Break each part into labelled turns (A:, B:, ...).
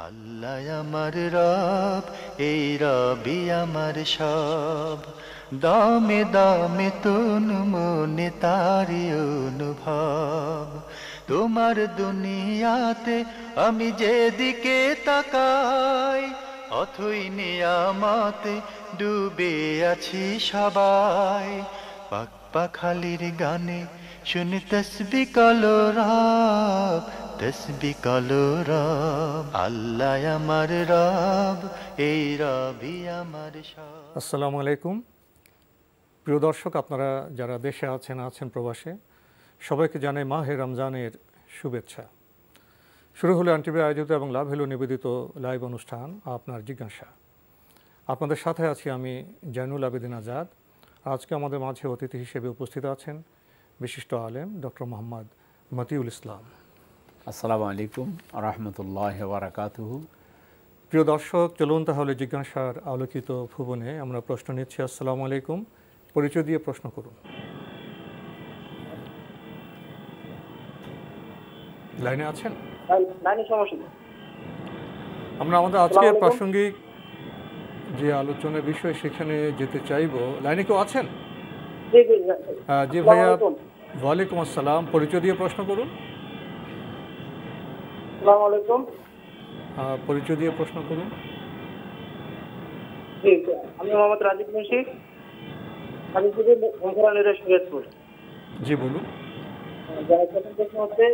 A: আল্লাহ আমার রব, এই রবি আমার সব, দামে দামে তুন মনে তারি অনুভব। তোমার দুনিয়াতে আমি যেদিকে তাকাই, অথই নিয়ামতে ডুবে আছি সবাই। পাক পাখালির গানে শুনি তসবি কলো রব, তসবি কলো রব। আল্লাহ আমার রব, এই রবি আমার সব।
B: আসসালামু আলাইকুম। প্রিয় দর্শক, আপনারা যারা দেশে আছেন প্রবাসে, সবাইকে জানাই মাহে রমজানের শুভেচ্ছা। শুরু হলো আনটিভি আয়োজিত এবং লাভ হলো নিবেদিত লাইভ অনুষ্ঠান আপনার জিজ্ঞাসা। আপনাদের সাথে আছি আমি জয়নুল আবেদিন আজাদ। আজকে আমাদের মাঝে অতিথি হিসেবে উপস্থিত আছেন বিশিষ্ট আলেম ডক্টর মোহাম্মদ মতিউল ইসলাম।
C: আসসালামু আলাইকুম রহমতুল্লাহ বারাকাতুহু।
B: প্রিয় দর্শক, চলুন তাহলে জিজ্ঞাসার আলোকিত ভুবনে আমরা প্রশ্ন নিচ্ছি। আসসালামু আলাইকুম, পরিচয় দিয়ে প্রশ্ন করুন। লাইনে আছেন? আমরা আমাদের আজকের প্রাসঙ্গিক যে আলোচনার বিষয় সেখানে যেতে চাইব। লাইনে কেউ আছেন? জি ভাইয়া, ওয়ালাইকুম আসসালাম। পরিচয় দিয়ে প্রশ্ন করুন। পরিচয় দিয়ে প্রশ্ন করুন।
D: আমি মোহাম্মদ রাজীব মুন্সি,
B: জি বলুন।
D: প্রশ্ন হচ্ছে,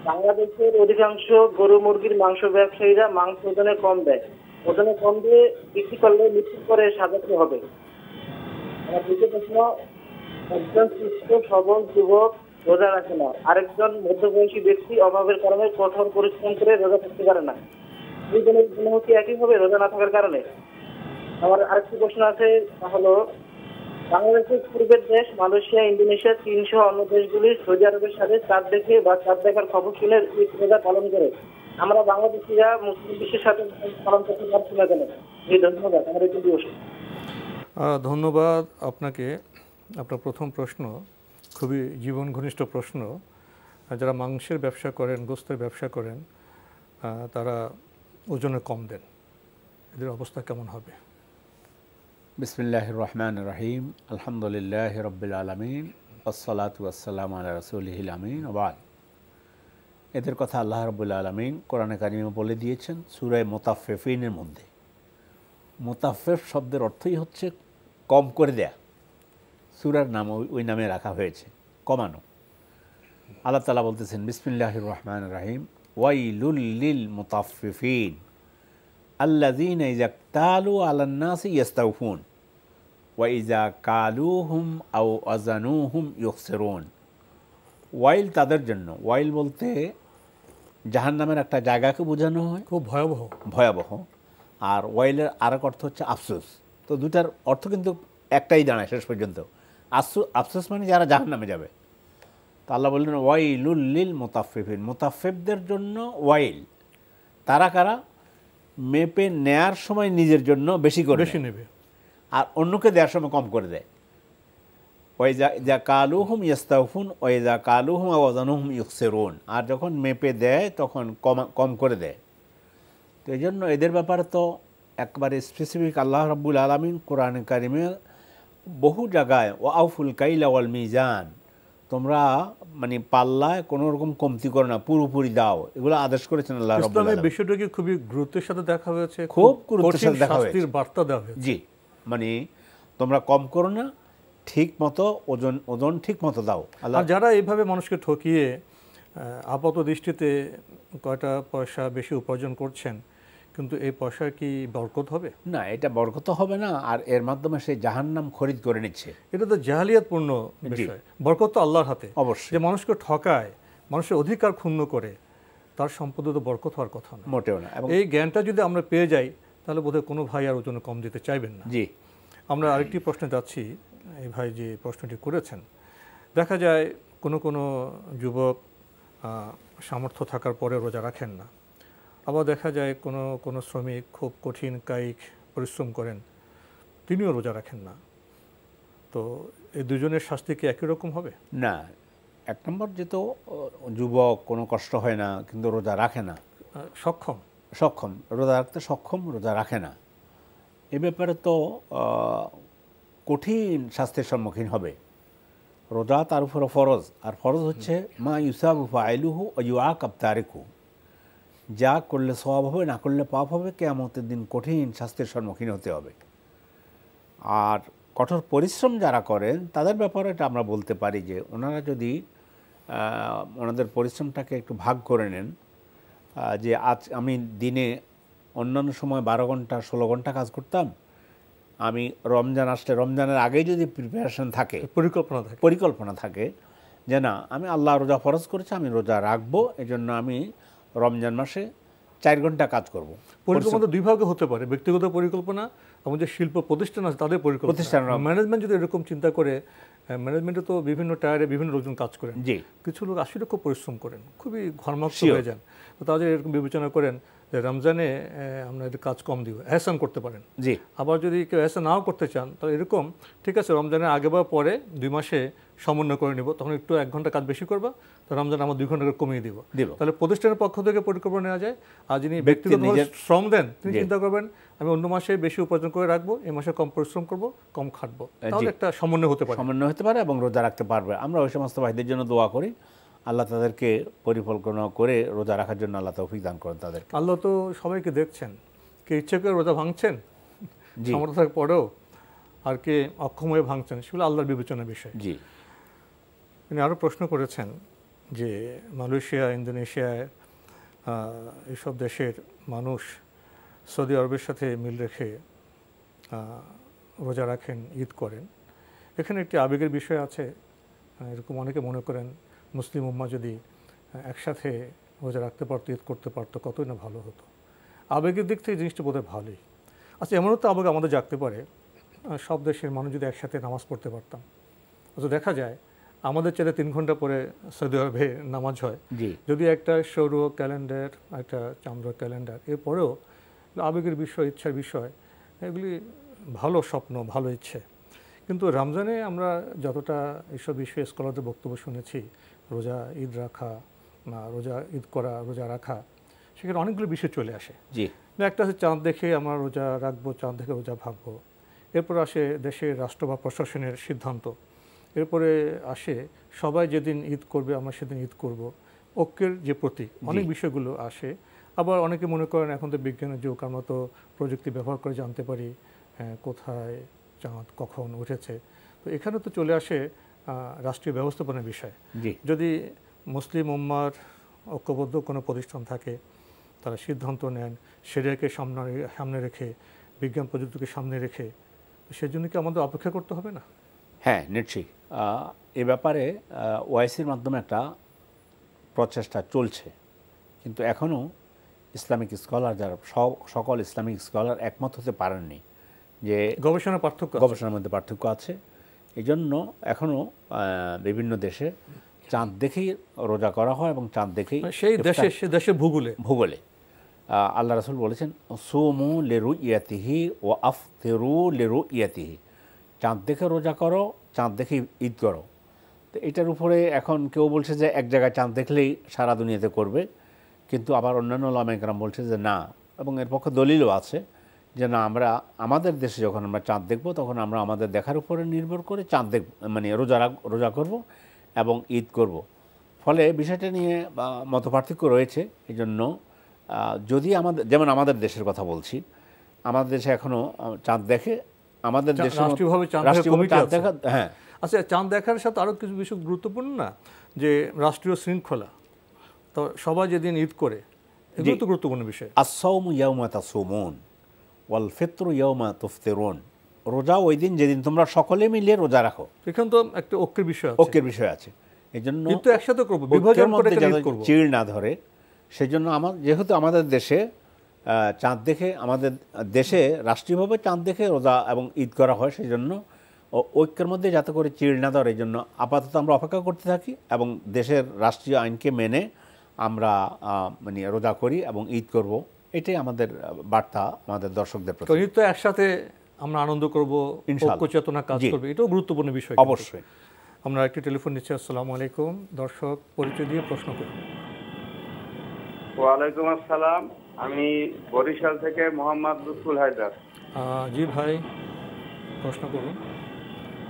D: বাংলাদেশের অধিকাংশ গরু মুরগির মাংস ব্যবসায়ীরা মাংস ওজনে কম দেয়, ওজনে কম দিয়ে বিক্রি করলে মৃত্যুর পরে সাজাতে হবে। আমার দ্বিতীয় প্রশ্ন, একজন সুস্থ সবল যুবক রোজা রাখে না, আরেকজন মধ্যবয়সী ব্যক্তি অভাবের কারণে কঠোর পরিশ্রম করে রোজা থাকতে পারে না, দুজনের গুণমুখী একই হবে রোজা না থাকার কারণে? আমার আরেকটি প্রশ্ন আছে, তা হলো, বাংলাদেশের পূর্বের দেশ মালয়েশিয়া, ইন্দোনেশিয়া, 300 অন্য দেশগুলি সৌদি আরবের সাথে চাঁদ দেখে বা চাঁদ দেখার খবর শুনে ঈদ রোজা পালন করে। আমরা বাংলাদেশিরা মুসলিম বিশ্বের সাথে পালন করতে পারছি না কেন? এই ধন্যবাদ। আমার এই দিবস।
B: ধন্যবাদ আপনাকে। আপনার প্রথম প্রশ্ন খুবই জীবন ঘনিষ্ঠ প্রশ্ন। যারা মাংসের ব্যবসা করেন, গোস্তের ব্যবসা করেন, তারা ওজনে কম দেন, এদের অবস্থা কেমন হবে?
C: বিসমিল্লাহির রহমানির রহিম। আলহামদুলিল্লাহি রাব্বিল আলামিন, আসসালাতু ওয়াসসালামু আলা রাসূলিহিল আমিন। ওয়াবাদ। এদের কথা আল্লাহ রাব্বুল আলামিন কোরআনে কারিমে বলে দিয়েছেন সূরা মুতাফফিফিনের মধ্যে। মুতাফফিফ শব্দের অর্থই হচ্ছে কম করে দেয়া। সূরার নাম ওই নামে রাখা হয়েছে, কমানো। আল্লাহ তাআলা বলতেছেন বিসমিল্লাহির রহমানির রহিম, ওয়াইলুল লিল মুতাফফিফিন আল্লাযীনা ইযা ইক্তালু আলান নাসি ইস্তাউফুন ওয়া ইযা কালুহুম আও আযানুহুম ইউখসিরুন। ওয়াইল তাদের জন্য। ওয়াইল বলতে জাহান্নামের একটা জায়গাকে বোঝানো হয়,
B: খুব ভয়াবহ।
C: ভয়াবহ। আর ওয়াইলের আরেক অর্থ হচ্ছে আফসোস। তো দুটার অর্থ কিন্তু একটাই দাঁড়ায় শেষ পর্যন্ত। আফসোস মানে যারা জাহান্নামে যাবে। তো আল্লাহ বললেন ওয়াইলুল লিল মুতাফফিফিন, মুতাফফিফদের জন্য ওয়াইল। তারা কারা? মেপে নেয়ার সময় নিজের জন্য বেশি করে
B: বেশি নেবে
C: আর অন্যকে দেওয়ার সময় কম করে দেয়। ওয়াইজা কালুহুম ইস্তাউফুন ওয়াইজা কালুহুম ওয়াজানুহুম ইউখসিরুন। আর যখন মেপে দেয় তখন কম করে দেয়। তো এই জন্য এদের ব্যাপারে তো একবারে স্পেসিফিক আল্লাহ রাব্বুল আলামিন কোরআনে কারিমে বহু জায়গায় ওয়াউফুল কাইলা ওয়াল মিজান, তোমরা মানে পাল্লায় কোনো রকম কমতি করো না, পুরোপুরি দাও, এগুলো আদেশ করেছেন আল্লাহ রাব্বুল আলামিন।
B: ইসলামের বিষয়টাকে খুবই গুরুত্বের সাথে দেখা হয়েছে,
C: খুব গুরুত্বের সাথে দেখা হয়েছে,
B: বার্তা দেওয়া হয়েছে।
C: জি, মানে তোমরা কম করো না, ঠিক মতো ওজন ঠিক মতো দাও।
B: আর যারা এইভাবে মানুষকে ঠকিয়ে আপাত দৃষ্টিতে কয়টা পয়সা বেশি উপার্জন করছেন, কিন্তু এই পয়সা কি বরকত হবে?
C: না, এটা বরকত হবে না। আর এর মাধ্যমে সে জাহান্নাম খরিদ করে নিচ্ছে।
B: এটা তো জাহেলিয়াতপূর্ণ বিষয়। বরকত তো আল্লাহর হাতে।
C: অবশ্যই।
B: যে মানুষকে ঠকায়, মানুষের অধিকার ক্ষুণ্ণ করে, তার সম্পদে তো বরকত হওয়ার কথা না,
C: মোটেও না। এবং
B: এই জ্ঞানটা যদি আমরা পেয়ে যাই, তাহলে বোধহয় কোনো ভাই আর ওজনে কম দিতে চাইবেন না।
C: জি।
B: আমরা আরেকটি প্রশ্নে যাচ্ছি। এই ভাই যে প্রশ্নটি করেছেন, দেখা যায় কোনো যুবক সামর্থ্য থাকার পরে রোজা রাখেন না। আবার দেখা যায় কোনো শ্রমিক খুব কঠিন কায়িক পরিশ্রম করেন, তিনিও রোজা রাখেন না। তো এই দুজনের শাস্তি কি একই রকম হবে?
C: না, এক নম্বর যেহেতু যুবক, কোনো কষ্ট হয় না কিন্তু রোজা রাখে না,
B: সক্ষম
C: সক্ষম রোজা রাখতে সক্ষম, রোজা রাখে না, এ ব্যাপারে তো কঠিন শাস্তির সম্মুখীন হবে। রোজা তার উপরে ফরজ, আর ফরজ হচ্ছে মা ইউসাবু ফাইলুহু ও ইউআকাব তারিকু, যা করলে সওয়াব হবে, না করলে পাপ হবে, কিয়ামতের দিন কঠিন শাস্তির সম্মুখীন হতে হবে। আর কঠোর পরিশ্রম যারা করেন তাদের ব্যাপারে এটা আমরা বলতে পারি যে ওনারা যদি ওনাদের পরিশ্রমটাকে একটু ভাগ করে নেন, যে আজ আমি দিনে অন্যান্য সময় 12 ঘন্টা 16 ঘন্টা কাজ করতাম, আমি রমজান আসলে রমজানের আগেই যদি প্রিপারেশন থাকে, পরিকল্পনা থাকে যে না আমি আল্লাহ রোজা ফরজ করেছে, আমি রোজা রাখবো, এজন্য আমি রমজান মাসে 4 ঘন্টা কাজ করব।
B: পরিকল্পনা দুই ভাগে হতে পারে, ব্যক্তিগত পরিকল্পনা এবং যে শিল্প প্রতিষ্ঠান আছে তাদের পরিকল্পনা। ম্যানেজমেন্ট যদি এরকম চিন্তা করে, ম্যানেজমেন্টে তো বিভিন্ন টায়ারে বিভিন্ন লোকজন কাজ করেন, কিছু লোক আসলে খুব পরিশ্রম করেন, খুবই ঘর্মাক্ত হয়ে যান, তো তাদের এরকম বিবেচনা করেন যে রমজানে আমরা একটু কাজ কম দিব, এহসান করতে পারেন। আবার যদি কেউ এহসান নাও করতে চান তাহলে এরকম ঠিক আছে রমজানের আগে বা পরে 2 মাসে সমন্বয় করে নিব, তখন একটু 1 ঘন্টা কাজ বেশি করবা, তো রমজান আমরা 2 ঘন্টা করে কমিয়ে দিব। তাহলে প্রতিষ্ঠানের পক্ষ থেকে পরিকল্পনা নেওয়া যায়। আর যিনি ব্যক্তিগতভাবে শ্রম দেন তিনি চিন্তা করবেন আমি অন্য মাসে বেশি উপার্জন করে রাখবো, এই মাসে কম পরিশ্রম করবো, কম খাটবো, তাহলে একটা সমন্বয় হতে পারে
C: এবং রোজা রাখতে পারবে। আমরা ওই সমস্ত ভাইদের জন্য দোয়া করি, আল্লাহ তাদেরকে পরিকল্পনা করে রোজা রাখার জন্য আল্লাহ তৌফিক দান করেন তাদের।
B: আল্লাহ তো সবাইকে দেখছেন, কে ইচ্ছে করে রোজা ভাঙছেন সামর্থ্য থাকার পরেও, আর কে অক্ষম হয়ে ভাঙছেন, সেগুলো আল্লাহর বিবেচনার বিষয়। তিনি আরও প্রশ্ন করেছেন যে মালয়েশিয়া, ইন্দোনেশিয়ায় এইসব দেশের মানুষ সৌদি আরবের সাথে মিল রেখে রোজা রাখেন, ঈদ করেন। এখানে একটি আবেগের বিষয় আছে। এরকম অনেকে মনে করেন মুসলিম উম্মাহ যদি একসাথে রোজা রাখতে পারতো, ঈদ করতে পারতো, কতই না ভালো হতো। আবেগের দিক থেকে জিনিসটা বোধহয় ভালোই। আচ্ছা, এমনও তো আবেগ আমাদের জাগতে পারে, সব দেশের মানুষ যদি একসাথে নামাজ পড়তে পারতাম। অথচ দেখা যায় আমাদের চাইতে 3 ঘন্টা পরে সৌদি আরবে নামাজ হয়, যদি একটা সৌর ক্যালেন্ডার, একটা চন্দ্র ক্যালেন্ডার, এরপরেও আবেগের বিষয়, ইচ্ছার বিষয়, এগুলি ভালো স্বপ্ন, ভালো ইচ্ছে। কিন্তু রমজানে আমরা যতটা এইসব বিষয়ে স্কলারদের বক্তব্য শুনেছি, রোজা ঈদ রাখা, রোজা ঈদ করা, রোজা রাখা, সেখানে অনেকগুলো বিষয় চলে আসে। একটা হচ্ছে চাঁদ দেখে আমরা রোজা রাখবো, চাঁদ দেখে রোজা ভাঙবো। এরপর আসে দেশের রাষ্ট্র বা প্রশাসনের সিদ্ধান্ত। এরপরে আসে সবাই যেদিন ঈদ করবে আমরা সেদিন ঈদ করব, ঐক্যের যে প্রতীক, অনেক বিষয়গুলো আসে। আবার অনেকে মনে করেন এখন তো বিজ্ঞানের যুগ, আমরা তো প্রযুক্তি ব্যবহার করে জানতে পারি কোথায় চাঁদ কখন উঠেছে। তো এখানে তো চলে আসে রাষ্ট্রীয় ব্যবস্থাপনার বিষয়। যদি মুসলিম উম্মার ঐক্যবদ্ধ কোনো প্রতিষ্ঠান থাকে, তারা সিদ্ধান্ত নেন সেটাকে সামনে রেখে, বিজ্ঞান প্রযুক্তিকে সামনে রেখে, সেজন্য কি আমাদের অপেক্ষা করতে হবে না?
C: হ্যাঁ, নিশ্চয়ই। এ ব্যাপারে ওআইসির মাধ্যমে একটা প্রচেষ্টা চলছে, কিন্তু এখনও ইসলামিক স্কলার যারা সকল ইসলামিক স্কলার একমত হতে পারেননি যে গবেষণার মধ্যে পার্থক্য আছে। এই জন্য এখনও বিভিন্ন দেশে চাঁদ দেখেই রোজা করা হয় এবং চাঁদ দেখেই
B: সেই দেশের
C: ভূগোলে আল্লাহ রাসূল বলেছেন সুমু লিরু ইয়াতিহি ও আফতিরু লিরু ইয়াতিহি, চাঁদ দেখে রোজা করো, চাঁদ দেখে ঈদ করো। তো এটার উপরে এখন কেউ বলছে যে এক জায়গায় চাঁদ দেখলেই সারা দুনিয়াতে করবে, কিন্তু আবার অন্যান্য উলামায়ে কেরাম বলছে যে না, এবং এর পক্ষে দলিলও আছে যে না, আমরা আমাদের দেশে যখন আমরা চাঁদ দেখব তখন আমরা আমাদের দেখার উপরে নির্ভর করে চাঁদ দেখব, মানে রোজা করব এবং ঈদ করব। ফলে বিষয়টা নিয়ে মতপার্থক্য রয়েছে। এই জন্য যদি যেমন আমাদের দেশের কথা বলছি, আমাদের দেশে এখনও চাঁদ দেখে, আমাদের দেশে
B: রাষ্ট্রীয়ভাবে চাঁদ দেখা, হ্যাঁ। আচ্ছা, চাঁদ দেখার সাথে আরও কিছু বিষয় গুরুত্বপূর্ণ না, যে রাষ্ট্রীয় শৃঙ্খলা, তো সবাই যেদিন ঈদ করে, এগুলো তো গুরুত্বপূর্ণ বিষয়।
C: আস-সাওমু ইয়াওমা তাসুমুন ওয়াল ফিতরু ইয়াওমা তুফতিরুন, রোজা ওই দিন যেদিন তোমরা সকলে মিলে রোজা রাখো।
B: এখানে তো একটা ঐক্যের বিষয় আছে।
C: এই জন্য
B: কিন্তু একসাথে করব, বিভাজন করে করব,
C: চিড় না ধরে। সেই জন্য যেহেতু আমাদের দেশে চাঁদ দেখে, আমাদের দেশে রাষ্ট্রীয়ভাবে চাঁদ দেখে রোজা এবং ঈদ করা হয়, সেই জন্য ঐক্যের মধ্যে যাতে করে চিড় না ধরে, এই জন্য আপাতত আমরা অপেক্ষা করতে থাকি এবং দেশের রাষ্ট্রীয় আইনকে মেনে আমরা মানে রোজা করি এবং ঈদ করব। এটাই আমাদের বার্তা আমাদের দর্শকদের প্রতি।
B: ঈদ তো একসাথে আমরা আনন্দ করব, ঐক্য চেতনা কাজ করবে, এটাও গুরুত্বপূর্ণ বিষয়।
C: অবশ্যই।
B: আমরা একটি টেলিফোন নিচ্ছি। আসসালামু আলাইকুম। দর্শক, পরিচয় দিয়ে প্রশ্ন করুন।
E: ওয়ালাইকুম আসসালাম। আমি বরিশাল থেকে মোহাম্মদ লুৎফুল হায়দার।
B: জি ভাই, প্রশ্ন করুন।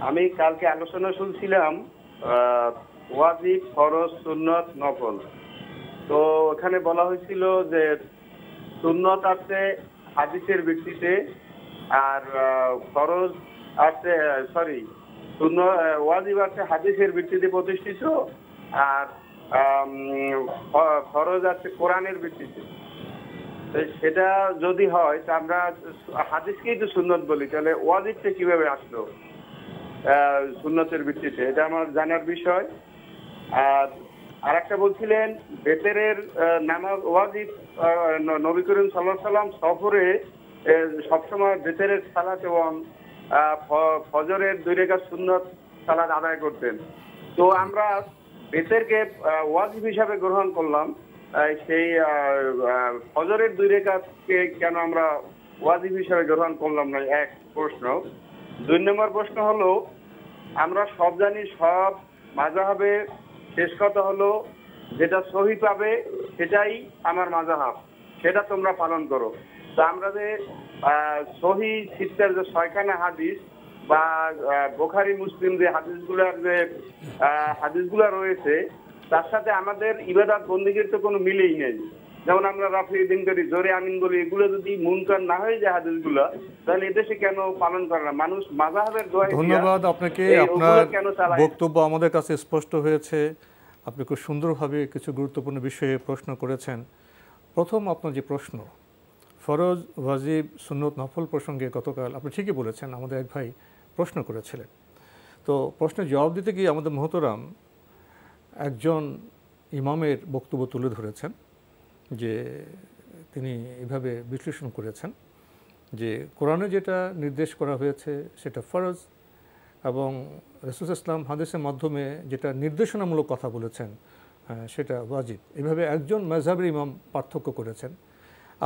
E: আমি কালকে আলোচনা শুনছিলাম ওয়াজিব, ফরজ, সুন্নত, নফল। তো ওখানে বলা হয়েছিল যে সুন্নত আছে হাদিসের ভিত্তিতে, আর ফরজ আছে ওয়াজিব আছে হাদিসের ভিত্তিতে প্রতিষ্ঠিত, আর ফরজ আছে কোরআনের ভিত্তিতে। সেটা যদি হয় তা আমরা হাদিসকেই তো সুন্নত বলি, তাহলে ওয়াজিবটা কিভাবে আসলো সুন্নতের ভিত্তিতে? এটা আমার জানার বিষয়। আর একটা বলছিলেন বেতেরের নামাজ ওয়াজিব, নবী করিম সাল্লাল্লাহু আলাইহি সাল্লাম সফরে সবসময় বেতেরের সালাত এবং ফজরের 2 রাকাত সুন্নত সালাত আদায় করতেন। তো আমরা বেতেরকে ওয়াজিব হিসাবে গ্রহণ করলাম, সেই ফজরের 2 রাকাতকে কেন আমরা ওয়াজিব হিসাবে গ্রহণ করলাম না? এক প্রশ্ন। 2 নম্বর প্রশ্ন হলো, আমরা সব জানি সব মাযহাবে শেষ কথা হলো যেটা সহি পাবে সেটাই আমার মাযহাব, সেটা তোমরা পালন করো। তো আমরা যে সহি সিত্তার যে 6খানা হাদিস বা বুখারী মুসলিম যে হাদিসগুলো রয়েছে, তার সাথে আমাদের ইবাদত বন্দেগীর তো কোনো মিলেই নেই। যেমন আমরা রাফি দিন করি, জোরে আমিন বলি, এগুলো যদি মুনকার না হয়ে যায় হাদিসগুলো, তাহলে এদেশে কেন পালন করে না মানুষ মাযহাবের দোহাই?
B: ধন্যবাদ আপনাকে, আপনার বক্তব্য আমাদের কাছে স্পষ্ট হয়েছে। আপনি খুব সুন্দরভাবে কিছু গুরুত্বপূর্ণ বিষয়ে প্রশ্ন করেছেন। প্রথম আপনার যে প্রশ্ন ফরজ, ওয়াজিব, সুন্নত, নফল প্রসঙ্গে গতকাল আপনি ঠিকই বলেছেন, আমাদের এক ভাই প্রশ্ন করেছিলেন। তো প্রশ্নের জবাব দিতে গিয়ে আমাদের মোহতরাম একজন ইমামের বক্তব্য তুলে ধরেছেন, যে তিনি এভাবে বিশ্লেষণ করেছেন যে কোরআনে যেটা নির্দেশ করা হয়েছে সেটা ফরজ, এবং রাসূল ইসলাম হাদিসের মাধ্যমে যেটা নির্দেশনামূলক কথা বলেছেন সেটা ওয়াজিব। এভাবে একজন মাযহাবের ইমাম পার্থক্য করেছেন।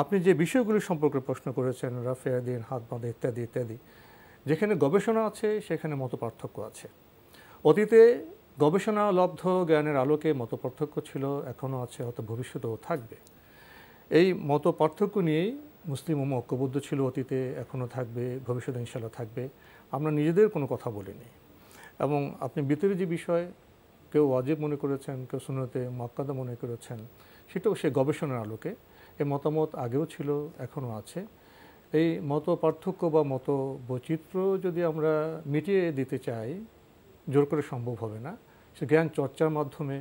B: আপনি যে বিষয়গুলি সম্পর্কে প্রশ্ন করেছেন, রাফে দিন, হাত বাঁধা ইত্যাদি ইত্যাদি, যেখানে গবেষণা আছে সেখানে মত পার্থক্য আছে। অতীতে গবেষণালব্ধ জ্ঞানের আলোকে মত পার্থক্য ছিল, এখনও আছে, হয়তো ভবিষ্যতেও থাকবে। এই মত পার্থক্য নিয়েই মুসলিম উম্মাহ ঐক্যবদ্ধ ছিল অতীতে, এখনও থাকবে, ভবিষ্যতে ইনশাআল্লাহ থাকবে। আমরা নিজেদের কোনো কথা বলিনি। এবং আপনি ভিতরে যে বিষয় কেউ ওয়াজিব মনে করেছেন, কেউ সুন্নতে মুআক্কাদা মনে করেছেন, সেটাও সে গবেষণার আলোকে। এই মতামত আগেও ছিল, এখনও আছে। এই মত পার্থক্য বা মত বৈচিত্র্য যদি আমরা মিটিয়ে দিতে চাই, জোর করে সম্ভব হবে না। সে জ্ঞান চর্চার মাধ্যমে,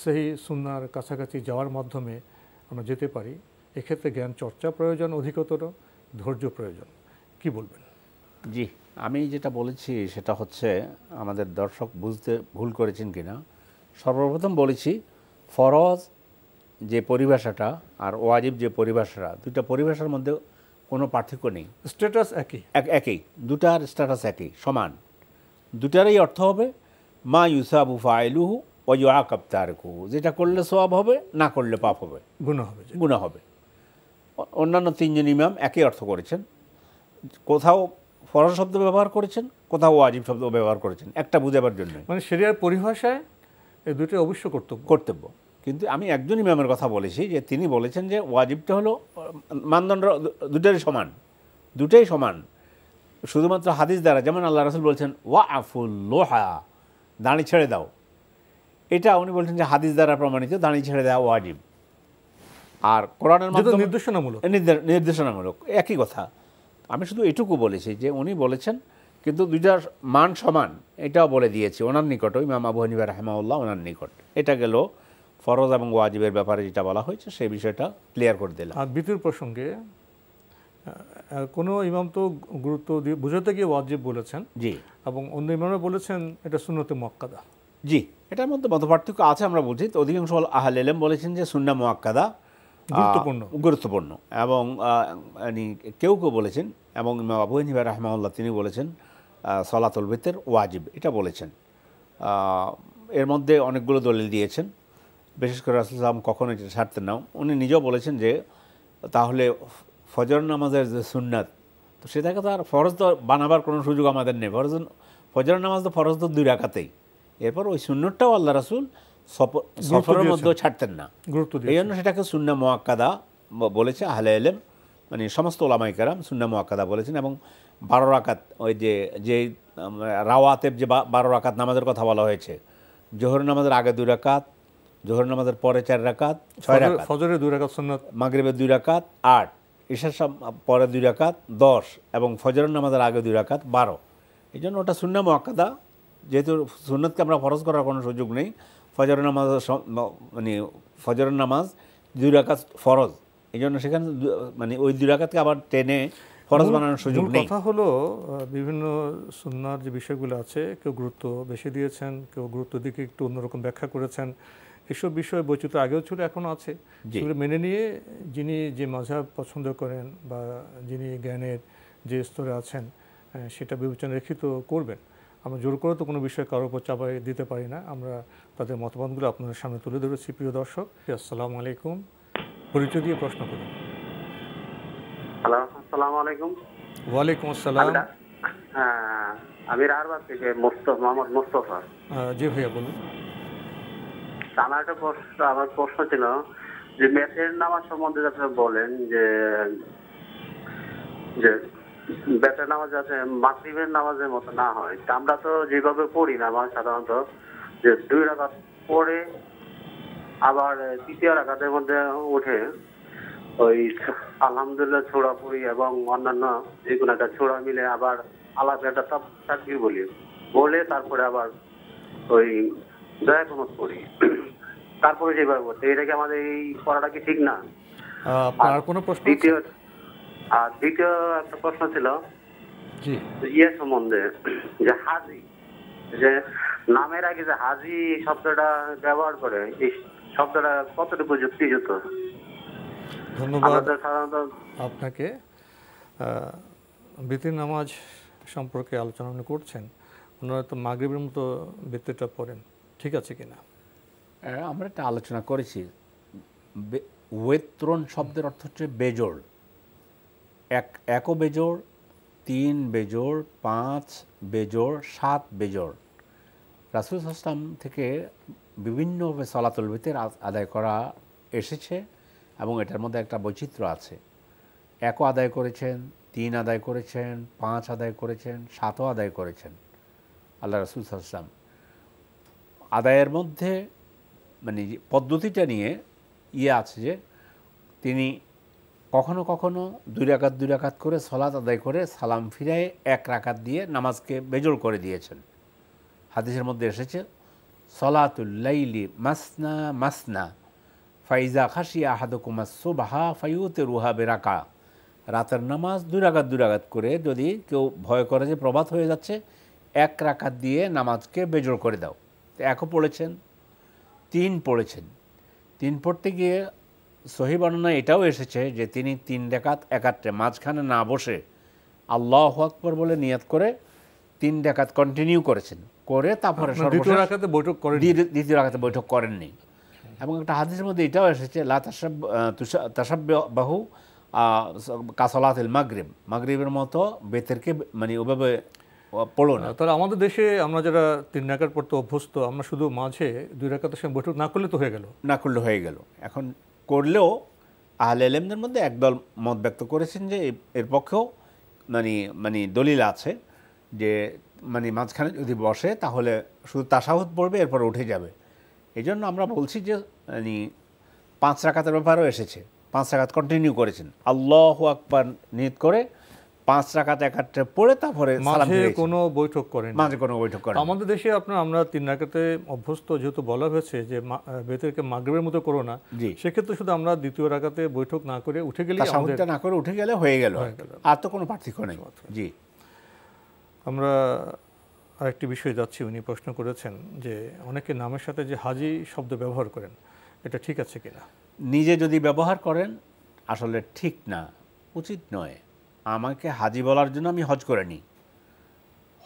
B: সেই সুন্নাহর কাছাকাছি যাওয়ার মাধ্যমে আমরা যেতে পারি। এক্ষেত্রে জ্ঞান চর্চা প্রয়োজন, অধিকতর ধৈর্য প্রয়োজন। কি বলবেন?
C: জি, আমি যেটা বলেছি সেটা হচ্ছে আমাদের দর্শক বুঝতে ভুল করেছেন কিনা। সর্বপ্রথম বলেছি ফরজ যে পরিভাষাটা আর ওয়াজিব যে পরিভাষাটা, দুইটা পরিভাষার মধ্যে কোনো পার্থক্য নেই,
B: স্ট্যাটাস
C: একই, দুটার স্ট্যাটাস একই, সমান। দুটারই অর্থ হবে মা ইউসাবু ফাইলুহু ওয়া ইউআকাব তারিকুহু, যেটা করলে সওয়াব হবে, না করলে পাপ হবে, গুনাহ হবে। অন্যান্য 3 জন ইমাম একই অর্থ করেছেন, কোথাও ফরজ শব্দ ব্যবহার করেছেন, কোথাও ওয়াজিব শব্দ ব্যবহার করেছেন, একটা বুঝাবার জন্য।
B: মানে শরিয়ার পরিভাষায় এই দুটো অবশ্য কর্তব্য।
C: কিন্তু আমি একজন ইমামের কথা বলেছি, যে তিনি বলেছেন যে ওয়াজিবটা হলো মানদণ্ড দুটাই সমান, শুধুমাত্র হাদিস দ্বারা। যেমন আল্লাহ রাসূল বলছেন ওয়া আফুল লোহা, দাড়ি ছেড়ে দাও, এটা উনি বলছেন যে হাদিস দ্বারা প্রমাণিত দাড়ি ছেড়ে দেওয়া ওয়াজিব। আর কোরআনের মাধ্যমে নির্দেশনামূলক, একই কথা। আমি শুধু এটুকু বলেছি যে উনি বলেছেন, কিন্তু দুইটার মান সমান, এটাও বলে দিয়েছি ওনার নিকট, ইমাম আবু হানিফা রাহিমাহুল্লাহ ওনার নিকট। এটা গেল ফরজ এবং ওয়াজিবের ব্যাপারে যেটা বলা হয়েছে, সেই বিষয়টা ক্লিয়ার করে দিলাম।
B: আর দ্বিতীয় প্রসঙ্গে কোনো ইমাম তো গুরুত্ব দিয়ে বুঝাতে গিয়ে ওয়াজিব বলেছেন,
C: জি,
B: এবং অন্য ইমামরা বলেছেন এটা সুন্নতে মুআক্কাদা।
C: জি, এটার মধ্যে মতপার্থক্য আছে, আমরা বলছি। তো অধিকাংশ আহলে ইলম বলেছেন যে সুন্নাহ মুআক্কাদা গুরুত্বপূর্ণ, এবং কেউ বলেছেন, এবং ইমাম আবু হানিফা রাহিমাহুল্লাহ তিনি বলেছেন সালাতুল বিতর ওয়াজিব, এটা বলেছেন। এর মধ্যে অনেকগুলো দলিল দিয়েছেন, বিশেষ করে রাসূল সাল্লাল্লাহু আলাইহি ওয়াসাল্লাম কখনো এটা ছাড়তেন না। উনি নিজেও বলেছেন যে তাহলে ফজর নামাজের যে সুন্নাত, তো সেটাকে তো আর ফরজ তো বানাবার কোনো সুযোগ আমাদের নেই। ফজর নামাজ তো ফরজ তো 2 রাকাতেই, এরপর ওই সুন্নতটাও আল্লাহ রাসূল সফরের মধ্যেও ছাড়তেন না,
B: গুরুত্ব
C: এই জন্য সেটাকে সুন্নাহ মুআক্কাদা বলেছে আহলে ইলম, মানে সমস্ত ওলামায়ে কেরাম সুন্নাহ মুআক্কাদা বলেছেন। এবং 12 রাকাত, ওই যে রাওয়াতেব যে 12 রাকাত নামাজের কথা বলা হয়েছে, জোহর নামাজের আগে 2 রাকাত, জোহর নামাজের পরে 4 রাকাত, 6 রাকাত,
B: ফজরের 2 রাকাত সুন্নাত,
C: মাগরিবের 2 রাকাত 8, ইশার পরে 2 রাকাত 10, এবং ফজরের নামাজের আগে 2 রাকাত 12। এই জন্য ওটা সুন্নাহ মুআক্কাদা, যেহেতু সুন্নতকে আমরা ফরজ করার কোনো সুযোগ নেই। ফজরের নামাজ মানে ফজরের নামাজ 2 রাকাত ফরজ, এই জন্য সেখানে মানে ওই 2 রাকাতকে আবার টেনে ফরজ বানানোর সুযোগ নেই।
B: কথা হলো বিভিন্ন সুন্নাহর যে বিষয়গুলো আছে, কেউ গুরুত্ব বেশি দিয়েছেন, কেউ গুরুত্ব দিকে একটু অন্যরকম ব্যাখ্যা করেছেন। এসব বিষয়ে বৈচিত্র্য আগেও ছিল, এখনও আছে। সেগুলো মেনে নিয়ে যিনি যে মাযহাব পছন্দ করেন বা যিনি জ্ঞানের যে স্তরে আছেন সেটা বিবেচনা রেখে তো করবেন। আমরা জোর করে তো কোনো বিষয় কারোর উপর চাপাই দিতে পারি না। আমরা তাদের মতামতগুলো আপনাদের সামনে তুলে ধরেছি। প্রিয় দর্শক, আসসালামু আলাইকুম। পরিচয় দিয়ে প্রশ্ন করুন।
F: হ্যালো, আসসালামু আলাইকুম।
B: ওয়ালাইকুম আসসালাম।
F: আমি রাহারবাগ থেকে মোহাম্মদ মোস্তফা।
B: জি ভাইয়া বলুন।
F: আমার প্রশ্ন ছিল যে ম্যাচের নামাজ সম্বন্ধে আপনি বলেন যে বেতের নামাজ যাতে মাগরিবের নামাজের মতো না হয়। আমরা তো যেভাবে পড়ি নামাজ সাধারণত, যে 2 রাকাত পড়ে আবার তৃতীয় রাকাতের মধ্যে উঠে ওই আলহামদুলিল্লাহ ছোড়া পড়ি এবং অন্যান্য যে কোনো একটা ছোড়া মিলে আবার আলাদা একটা তাকবীর বলে তারপরে আবার ওই দয়া কোন পড়ি, তারপরে যেভাবে করতে। এটা কি আমাদের এই পড়াটা কি ঠিক না?
B: আর কোনো প্রশ্ন?
F: দ্বিতীয় একটা প্রশ্ন ছিল
B: জি
F: সম্বন্ধে, যে হাজি, যে নামের আগে যে হাজি শব্দটা ব্যবহার করে, এই শব্দটা কতটুকু যুক্তিযুক্ত?
B: ধন্যবাদ আপনাকে। বিতির নামাজ সম্পর্কে আলোচনা করছেন, ওনারা তো মাগরিবের মতো বিতিরটা পড়েন, ঠিক আছে কিনা?
C: আমরা একটা আলোচনা করেছি। ওয়েত্রন শব্দের অর্থ হচ্ছে বেজোড়। এক বেজোড়, 3 বেজোড়, 5 বেজোড়, 7 বেজোড়। রাসূল সাল্লাল্লাহু আলাইহি ওয়াসাল্লাম থেকে বিভিন্নভাবে সালাতুল বিতর আদায় করা এসেছে এবং এটার মধ্যে একটা বৈচিত্র্য আছে। 1 আদায় করেছেন, 3 আদায় করেছেন, 5 আদায় করেছেন, 7ও আদায় করেছেন আল্লাহ রাসূল সাল্লাল্লাহু আলাইহি ওয়াসাল্লাম। আদায়ের মধ্যে মানে পদ্ধতিটা নিয়ে আছে যে তিনি কখনো কখনো 2 রাকাত করে সালাত আদায় করে সালাম ফিরায় 1 রাকাত দিয়ে নামাজকে বেজোড় করে দিয়েছেন। হাদিসের মধ্যে এসেছে সলাতুল লাইলি মাসনা মাসনা ফাইজা খাশিয়া আহাদুকুমাস সুবহা ফায়ুতিরুহা বিরাকা। রাতের নামাজ 2 রাকাত করে যদি কেউ ভয় করে যে প্রভাত হয়ে যাচ্ছে, 1 রাকাত দিয়ে নামাজকে বেজোড় করে দাও। 1ও পড়েছেন, 3 পড়েছেন। 3 পড়তে গিয়ে সহিহ বর্ণনায় এটাও এসেছে যে তিনি 3 রাকাত একাত্রে মাঝখানে না বসে আল্লাহু আকবার বলে নিয়ত করে 3 রাকাত কন্টিনিউ করেছেন, করে তারপরে
B: দ্বিতীয় রাকাতে
C: বৈঠক করেননি। এবং একটা হাদিসের মধ্যে এটাও এসেছে লা তাশাব্বাহু কাসালাতিল মাগরিব, মাগরিবের মতো বেতেরকে মানে ওভাবে পড়ো না।
B: তাহলে আমাদের দেশে আমরা যারা 3 রাকাত পড়তে অভ্যস্ত, আমরা শুধু মাঝে 2 রাকাতের সঙ্গে বৈঠক না করলে তো হয়ে গেল,
C: এখন করলেও আহলে ইলমদের মধ্যে একদল মত ব্যক্ত করেছেন যে এর পক্ষেও মানে দলিল আছে যে মানে মাঝখানে যদি বসে তাহলে শুধু তাশাহুদ পড়বে, এরপর উঠে যাবে। এই জন্য আমরা বলছি যে মানে 5 রাকাতের ব্যাপারেও এসেছে, 5 রাকাত কন্টিনিউ করেছেন, আল্লাহু আকবার নিয়ত করে 5 রাকাত একাত্রে পড়ে তারপরে
B: মাঝে কোনো বৈঠক করেন।
C: আমাদের
B: দেশে আমরা 3 রাকাতে অভ্যস্ত, যেহেতু বলা হয়েছে যে বেতেরকে মাগরিবের মতো করো না, সেক্ষেত্রে শুধু আমরা দ্বিতীয় রাকাতে বৈঠক না করে উঠে গেলে
C: হয়ে গেল, আর তো কোনো পার্থক্য নেই। জি,
B: আমরা আরেকটি বিষয়ে যাচ্ছি। উনি প্রশ্ন করেছেন যে অনেকে নামের সাথে যে হাজি শব্দ ব্যবহার করেন, এটা ঠিক আছে কিনা?
C: নিজে যদি ব্যবহার করেন আসলে ঠিক না, উচিত নয়। আমাকে হাজি বলার জন্য আমি হজ করে নিই।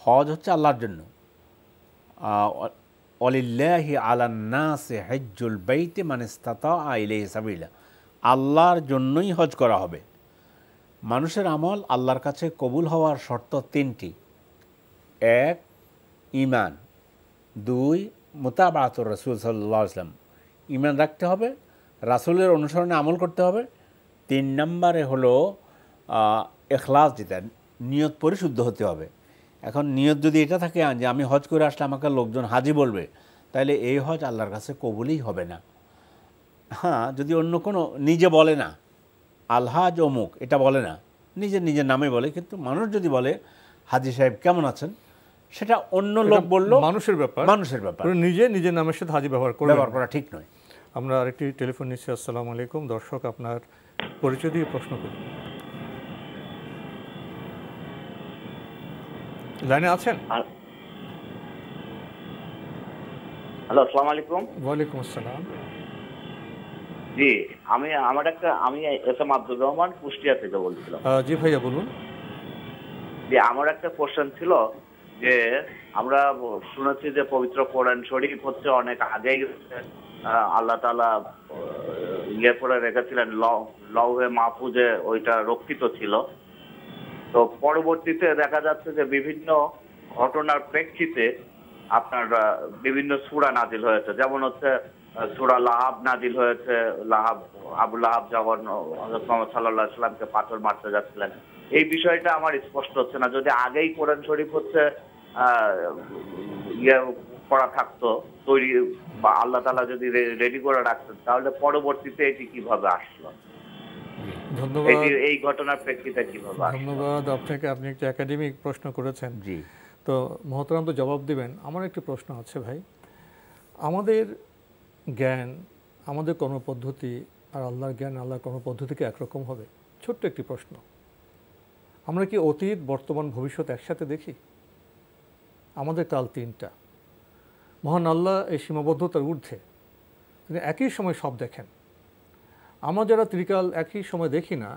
C: হজ হচ্ছে আল্লাহর জন্য। ওয়ালিল্লাহি আলান নাসি হজ্জুল বাইতি মান ইসতাতা ইলাইহি সাবিলা। আল্লাহর জন্যই হজ করা হবে। মানুষের আমল আল্লাহর কাছে কবুল হওয়ার শর্ত 3টি। 1 ঈমান, 2 মুতাবাতুর রাসূল সাল্লাল্লাহু আলাইহি ওয়াসাল্লাম, ঈমান রাখতে হবে, রাসূলের অনুসরণে আমল করতে হবে। 3 নম্বরে হলো ইখলাস, যেটা নিয়ত পরিশুদ্ধ হতে হবে। এখন নিয়ত যদি এটা থাকে যে আমি হজ করে আসলে আমাকে লোকজন হাজি বলবে, তাহলে এই হজ আল্লাহর কাছে কবুলই হবে না। হ্যাঁ, যদি অন্য কোনো নিজে বলে না আলহাজ অমুক, এটা বলে না, নিজের নামে বলে, কিন্তু মানুষ যদি বলে হাজি সাহেব কেমন আছেন, সেটা অন্য লোক বললো, মানুষের ব্যাপার,
B: নিজের নামের সাথে হাজি ব্যবহার
C: করা ঠিক নয়।
B: আমরা আরেকটি টেলিফোন নিচ্ছি। আসসালামু আলাইকুম। দর্শক, আপনার পরিচয় দিয়ে প্রশ্ন করুন। লাইনে আছেন?
G: হ্যালো, আসসালামু আলাইকুম।
B: ওয়ালাইকুম আসসালাম।
G: জি, আমি এস এম আব্দুর রহমান, কুষ্টিয়া থেকে বলছিলাম।
B: জি ভাইয়া বলুন।
G: জি, আমার একটা কোশ্চেন ছিল যে আমরা শুনেছি যে পবিত্র কোরআন শরীফ হচ্ছে অনেক আগেই আল্লাহ তাআলা করে রেখেছিলেন, লৌহে মাহফুজে ওইটা রক্ষিত ছিল। তো পরবর্তীতে দেখা যাচ্ছে যে বিভিন্ন ঘটনার প্রেক্ষিতে আপনার বিভিন্ন সূরা নাজিল হয়েছে, যেমন হচ্ছে সূরা লাহাব নাজিল হয়েছে। আবু লাহাব যখন হযরত মুহাম্মদ সাল্লাল্লাহু আলাইহি ওয়াসাল্লামকে পাথর মারতে যাচ্ছিলেন, এই বিষয়টা আমার স্পষ্ট হচ্ছে না। যদি আগেই কোরআন শরীফ হচ্ছে করা থাকতো, তৈরি, বা আল্লাহ তাআলা যদি রেডি করে রাখতেন, তাহলে পরবর্তীতে এটি কিভাবে আসলো?
B: ধন্যবাদ।
G: এই ঘটনার প্রেক্ষিতে কিভাবে আসলো?
B: ধন্যবাদ আপনাকে। আপনি একটা একাডেমিক প্রশ্ন করেছেন।
C: জি,
B: তো মহতারাম তো জবাব দিবেন। আমার একটি প্রশ্ন আছে ভাই, আমাদের জ্ঞান, আমাদের কর্মপদ্ধতি আর আল্লাহর জ্ঞান, আল্লাহর কর্মপদ্ধতিকে একরকম হবে? ছোট্ট একটি প্রশ্ন। আমরা কি অতীত, বর্তমান, ভবিষ্যৎ একসাথে দেখি? আমাদের কাল 3টা। মহান আল্লাহ এই সীমাবদ্ধতার ঊর্ধ্বে, তিনি একই সময় সব দেখেন। আমরা যারা ত্রিকাল একই সময় দেখি না,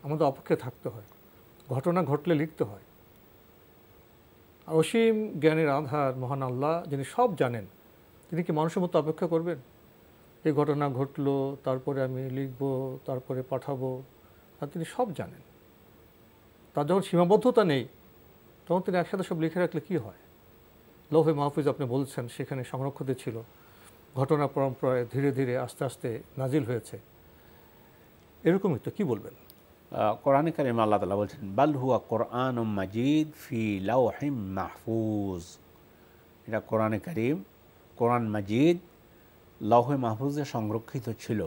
B: আমাদের অপেক্ষায় থাকতে হয়, ঘটনা ঘটলে লিখতে হয়। আর অসীম জ্ঞানের আধার মহান আল্লাহ, যিনি সব জানেন, তিনি কি মানুষের মতো অপেক্ষা করবেন? এই ঘটনা ঘটলো, তারপরে আমি লিখব, তারপরে পাঠাবো? আর তিনি সব জানেন। তার যখন সীমাবদ্ধতা নেই, তখন তিনি একসাথে সব লিখে রাখলে কি হয়? লৌহে মাহফুজ আপনি বলছেন, সেখানে সংরক্ষিত ছিল, ঘটনা পরম্পরায় ধীরে ধীরে আস্তে আস্তে নাজিল হয়েছে, এরকমই তো। কি বলবেন?
C: কোরআনে কারিমে আল্লাহ তাআলা বলছেন, বাল হুয়া কোরআনুম মাজিদ ফি লাওহিম মাহফুজ। এটা কোরআনে কারিম, কোরআন মাজিদ লৌহে মাহফুজে সংরক্ষিত ছিল।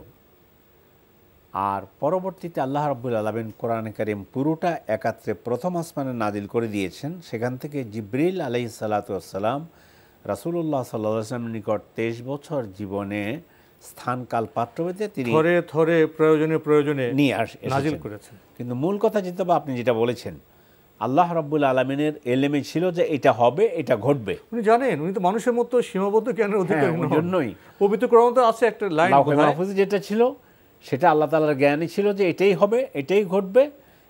C: আর পরবর্তীতে আল্লাহ রাব্বুল আলামিন কোরআনে কারিম পুরোটা একাত্রে প্রথম আসমানে নাজিল করে দিয়েছেন। সেখান থেকে জিবরিল আলাইহিস সালাতু ওয়াস সালাম রাসূলুল্লাহ সাল্লাল্লাহু আলাইহি ওয়াসাল্লামের নিকট 23 বছর জীবনে স্থান কাল পাত্রভেদে তিনি
B: থরে থরে প্রয়োজনে
C: নিয়ে
B: নাজিল করেছেন।
C: কিন্তু মূল কথা যেটা আপনি যেটা বলেছেন, আল্লাহ রাব্বুল আলামিনের এলেমে ছিল যে এটা হবে, এটা ঘটবে।
B: উনি জানেন, উনি তো মানুষের মতো সীমাবদ্ধ জ্ঞানের অধিকারী নন।
C: জন্যই
B: পবিত্র কোরআনে আছে একটা লাইন,
C: লাওহে মাহফুজে যেটা ছিল সেটা আল্লাহ তাআলার জ্ঞানই ছিল যে এটাই হবে, এটাই ঘটবে।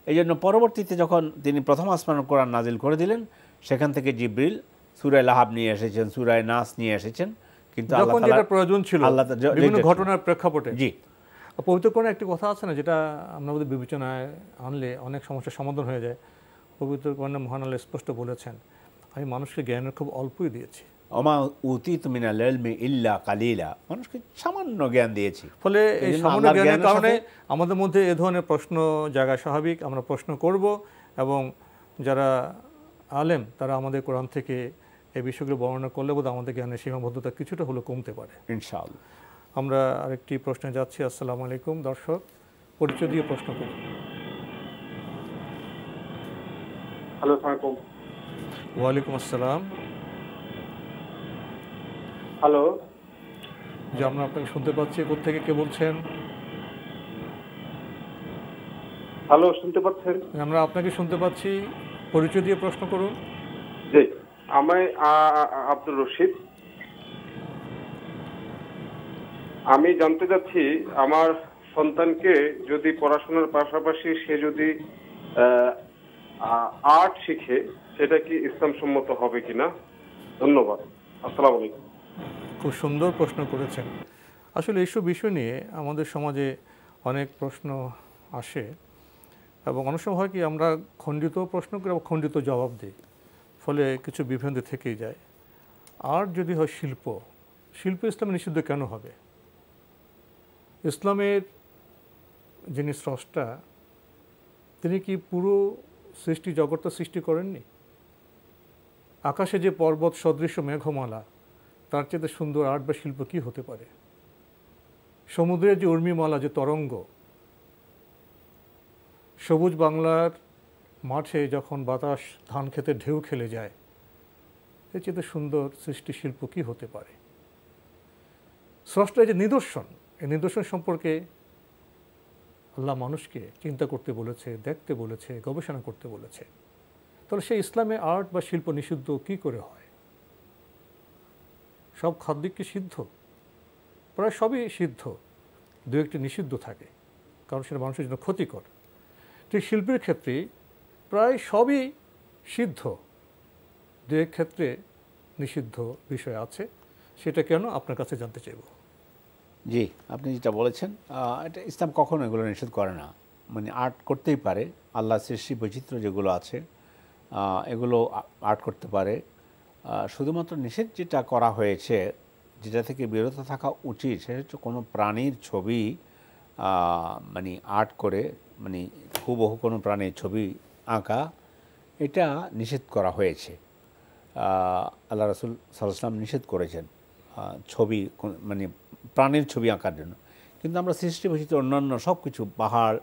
C: এই জন্য পরবর্তীতে যখন তিনি প্রথম আসমানের কোরআন নাজিল করে দিলেন, সেখান থেকে জিবরিল সূরা লাহাব নিয়ে এসেছেন, সূরা নাস নিয়ে এসেছেন। কিন্তু আল্লাহ তাআলা যেটা
B: প্রয়োজন ছিল বিভিন্ন ঘটনার প্রেক্ষাপটে।
C: জি,
B: পবিত্র কোরআনে একটি কথা আছে না, যেটা আমরা আমাদের বিবেচনায় আনলে অনেক সমস্যার সমাধান হয়ে যায়। পবিত্র কোরআনে মহান আল্লাহ স্পষ্ট বলেছেন, আমি মানুষকে জ্ঞানের খুব অল্পই দিয়েছি।
C: ওমা উতীতু মিনাল ইলমি ইল্লা কালিলা, মানুষকে সামান্য জ্ঞান দিয়েছি।
B: ফলে এই সামান্য জ্ঞানের কারণে আমাদের মধ্যে এ ধরনের প্রশ্ন জায়গা স্বাভাবিক। আমরা প্রশ্ন করব, এবং যারা আলেম তারা আমাদের কোরআন থেকে এই বিষয়গুলো বর্ণনা করলে বোধহয় আমাদের জ্ঞানের সীমাবদ্ধতা কিছুটা হলেও কমতে পারে
C: ইনশাআল্লাহ।
B: আমরা আরেকটি প্রশ্নে যাচ্ছি। আসসালামু আলাইকুম। দর্শক, পরিচয় দিয়ে প্রশ্ন করুন।
H: হ্যালো, আসসালামু আলাইকুম।
B: ওয়ালাইকুম আসসালাম।
H: হ্যালো,
B: যে আমরা আপনাকে শুনতে পাচ্ছি। কোত্থেকে কে বলছেন?
H: হ্যালো, শুনতে পাচ্ছেন?
B: আমরা আপনাকে শুনতে পাচ্ছি, পরিচয় দিয়ে প্রশ্ন করুন।
H: জি, আমি আব্দুর রশিদ। আমি জানতে চাচ্ছি, আমার সন্তানকে যদি পড়াশোনার পাশাপাশি সে যদি আর্ট শিখে, সেটা কি ইসলাম সম্মত হবে কিনা? ধন্যবাদ। আসসালামু আলাইকুম।
B: খুব সুন্দর প্রশ্ন করেছেন। আসলে এইসব বিষয় নিয়ে আমাদের সমাজে অনেক প্রশ্ন আসে, এবং অনেক সময় হয় কি আমরা খণ্ডিত প্রশ্ন করে খণ্ডিত জবাব দিই, ফলে কিছু বিভ্রান্তি থেকেই যায়। আর যদি হয় শিল্প, শিল্প ইসলামে নিষিদ্ধ কেন হবে? ইসলামের যিনি স্রষ্টা তিনি কি পুরো সৃষ্টি জগৎটা সৃষ্টি করেননি? আকাশে যে পর্বত সদৃশ মেঘমালা, তার চেয়ে সুন্দর আর্ট বা শিল্প কী হতে পারে? সমুদ্রের যে উর্মিমালা, যে তরঙ্গ, সবুজ বাংলার মাঠে যখন বাতাস ধান খেতে ঢেউ খেলে যায়, এর চেয়ে সুন্দর সৃষ্টি শিল্প কী হতে পারে? স্রষ্টার যে নিদর্শন, এই নিদর্শন সম্পর্কে আল্লাহ মানুষকে চিন্তা করতে বলেছে, দেখতে বলেছে, গবেষণা করতে বলেছে। তাহলে সেই ইসলামে আর্ট বা শিল্প নিষিদ্ধ কী করে হয়? সব খাদ্য কি সিদ্ধ? প্রায় সবই সিদ্ধ, দু একটি নিষিদ্ধ থাকে, কারণ সেটা মানুষের জন্য ক্ষতিকর। ঠিক শিল্পের ক্ষেত্রে প্রায় সবই সিদ্ধ, দু এক ক্ষেত্রে নিষিদ্ধ বিষয় আছে। সেটা কেন আপনার কাছে জানতে চাইব।
C: জি, আপনি যেটা বলেছেন, এটা ইসলাম কখনো এগুলো নিষেধ করে না। মানে আর্ট করতেই পারে, আল্লাহ সৃষ্টি বৈচিত্র্য যেগুলো আছে এগুলো আর্ট করতে পারে। শুধুমাত্র নিষেধ যেটা করা হয়েছে, যেটা থেকে বিরত থাকা উচিত, সেটা হচ্ছে কোনো প্রাণীর ছবি মানে আর্ট করে, মানে হুবহু কোনো প্রাণীর ছবি আঁকা, এটা নিষেধ করা হয়েছে। আল্লাহ রাসূল সাল্লাল্লাহু আলাইহি ওয়াসাল্লাম নিষেধ করেছেন ছবি, মানে প্রাণীর ছবি আঁকার জন্য। কিন্তু আমরা সৃষ্টি বৈচিত্র্য অন্যান্য সব কিছু, পাহাড়,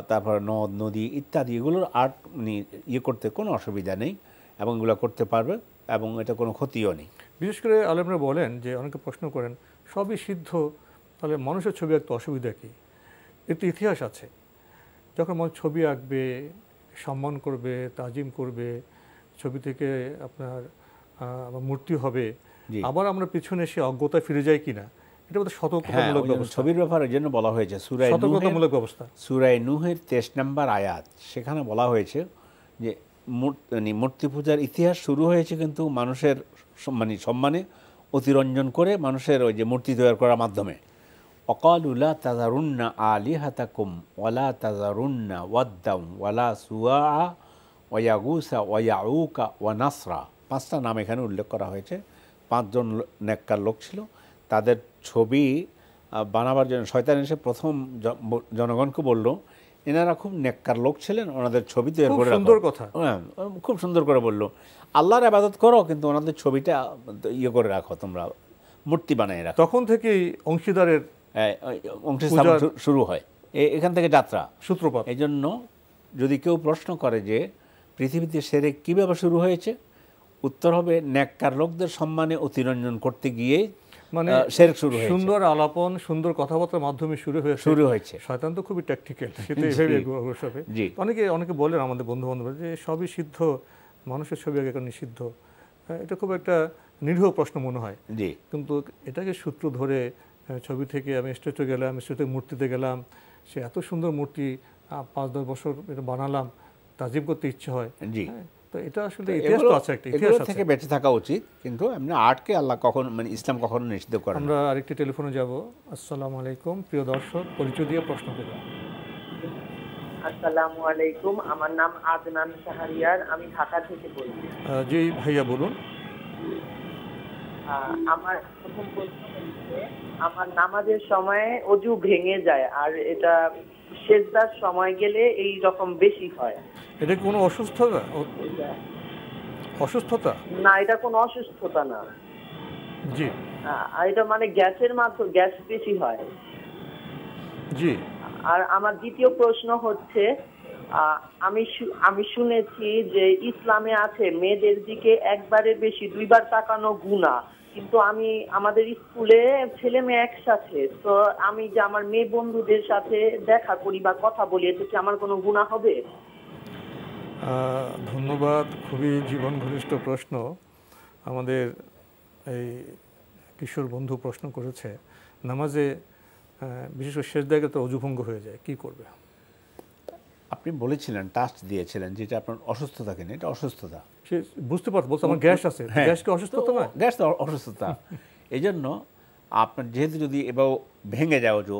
C: তারপর নদ নদী ইত্যাদি, এগুলোর আর্ট মানে ইয়ে করতে কোনো অসুবিধা নেই, এবং এগুলো করতে পারবে, এবং এটা কোনো ক্ষতিও নেই।
B: বিশেষ করে আলেমরা বলেন যে, অনেকে প্রশ্ন করেন সবই সিদ্ধ, তাহলে মানুষের ছবি আঁকতে অসুবিধা কী? একটু ইতিহাস আছে, যখন মানুষ ছবি আঁকবে, সম্মান করবে, তাজিম করবে, ছবি থেকে আপনার মূর্তি হবে, আবার আমরা পিছনে সে অজ্ঞতায় ফিরে যাই কিনা, এটা বোধহয় সতর্কতামূলক ব্যবস্থা।
C: ছবির ব্যাপারে এই জন্য বলা হয়েছে
B: সতর্কতামূলক ব্যবস্থা।
C: সূরা নূহের 23 নম্বর আয়াত, সেখানে বলা হয়েছে যে মূর্তি পূজার ইতিহাস শুরু হয়েছে কিন্তু মানুষের মানে সম্মানে অতিরঞ্জন করে, মানুষের ওই যে মূর্তি তৈরি করার মাধ্যমে। অকালু লা তাযারুন্না আলিহাতাকুম ওয়ালা তাযারুন্না ওয়াদ্দাম ওয়ালা সুওয়া ওয়া ইয়াগুসা ওয়া ইয়াউকা ওয়া নাসরা, 5টা নাম এখানে উল্লেখ করা হয়েছে। 5 জন নেককার লোক ছিল, তাদের ছবি বানাবার জন্য শয়তান এসে প্রথম জনগণকে বলল, এনারা খুব নেককার লোক ছিলেন, ওনাদের ছবি তৈরি করে,
B: সুন্দর কথা,
C: হ্যাঁ খুব সুন্দর করে বলল, আল্লাহর ইবাদত করো কিন্তু ওনাদের ছবিটা ইয়ে করে রাখো, তোমরা মূর্তি বানিয়ে রাখো।
B: তখন থেকেই অংশীদারের
C: অংশীদার শুরু হয়, এখান থেকে যাত্রা
B: সূত্রপাত।
C: এই জন্য যদি কেউ প্রশ্ন করে যে পৃথিবীতে শিরক কীভাবে শুরু হয়েছে, উত্তর হবে নেককার লোকদের সম্মানে অতিরঞ্জন করতে গিয়ে
B: মানে
C: শিরক শুরু হয়েছে।
B: সুন্দর আলাপন, সুন্দর কথাবার্তার মাধ্যমে শুরু হয়েছে। শয়তান তো খুবই ট্যাকটিক্যাল, সেটা এইভাবে অনেকে বলেন আমাদের বন্ধু বান্ধব যে সবই সিদ্ধ, মানুষের ছবি আগে নিষিদ্ধ। এটা খুব একটা নিরীহ প্রশ্ন মনে হয়, কিন্তু এটাকে সূত্র ধরে ছবি থেকে আমি স্টেজে গেলাম, স্টেজে মূর্তিতে গেলাম, সে এত সুন্দর মূর্তি 5-10 বছর এটা বানালাম, তাজিম করতে ইচ্ছে হয়। তো এটা আসলে ইতিহাস তো আছে, একটা ইতিহাস
C: থেকে বেঁচে থাকা উচিত, কিন্তু এমনি আর্টকে আল্লাহ কখনো মানে ইসলাম কখনো নিষিদ্ধ করে না।
B: আমরা আরেকটি টেলিফোনে যাব। আসসালামু আলাইকুম, প্রিয় দর্শক, পরিচয় দিয়ে প্রশ্ন করুন।
I: আসসালামু আলাইকুম, আমার নাম আদনান শাহরিয়ার, আমি ঢাকা থেকে বলছি।
B: জি ভাইয়া বলুন।
I: আমার প্রথম প্রশ্ন হচ্ছে, আমার নামাজের সময় অজু ভেঙে যায়, আর এটা সেজদার সময় গেলে এই রকম বেশি হয়।
B: এটা কোনো অসুস্থতা? অসুস্থতা
I: না, এটা কোনো অসুস্থতা না।
B: জি,
I: আর এটা মানে গ্যাসের মাধ্যমে গ্যাস বেশি হয়।
B: জি।
I: আর আমার দ্বিতীয় প্রশ্ন হচ্ছে, আমি শুনেছি যে ইসলামে আছে মেয়েদের দিকে একবারের বেশি 2 বার তাকানো গুনাহ, কিন্তু আমাদের স্কুলে ছেলে মেয়ে একসাথে, তো আমি যে আমার মেয়ে বন্ধুদের সাথে দেখা করি বা কথা বলি, এতে কি আমার কোনো গুনাহ হবে?
B: ধন্যবাদ, খুবই জীবন ঘনিষ্ঠ প্রশ্ন আমাদের এই কিশোর বন্ধু প্রশ্ন করেছে। নামাজে বিশেষ করে শেষ জায়গায় তো অজুভঙ্গ হয়ে যায়, কি করবে?
C: আপনি বলেছিলেন, টাস্ট দিয়েছিলেন, যেটা আপনার অসুস্থতা কিনা, এটা অসুস্থতা।
B: সে বুঝতে পারতো, বলছে আমার গ্যাস আছে। গ্যাস কি অসুস্থতা না?
C: গ্যাস তো অসুস্থতা। এই জন্য আপনার যেহেতু যদি এবার ভেঙে যায় অজু,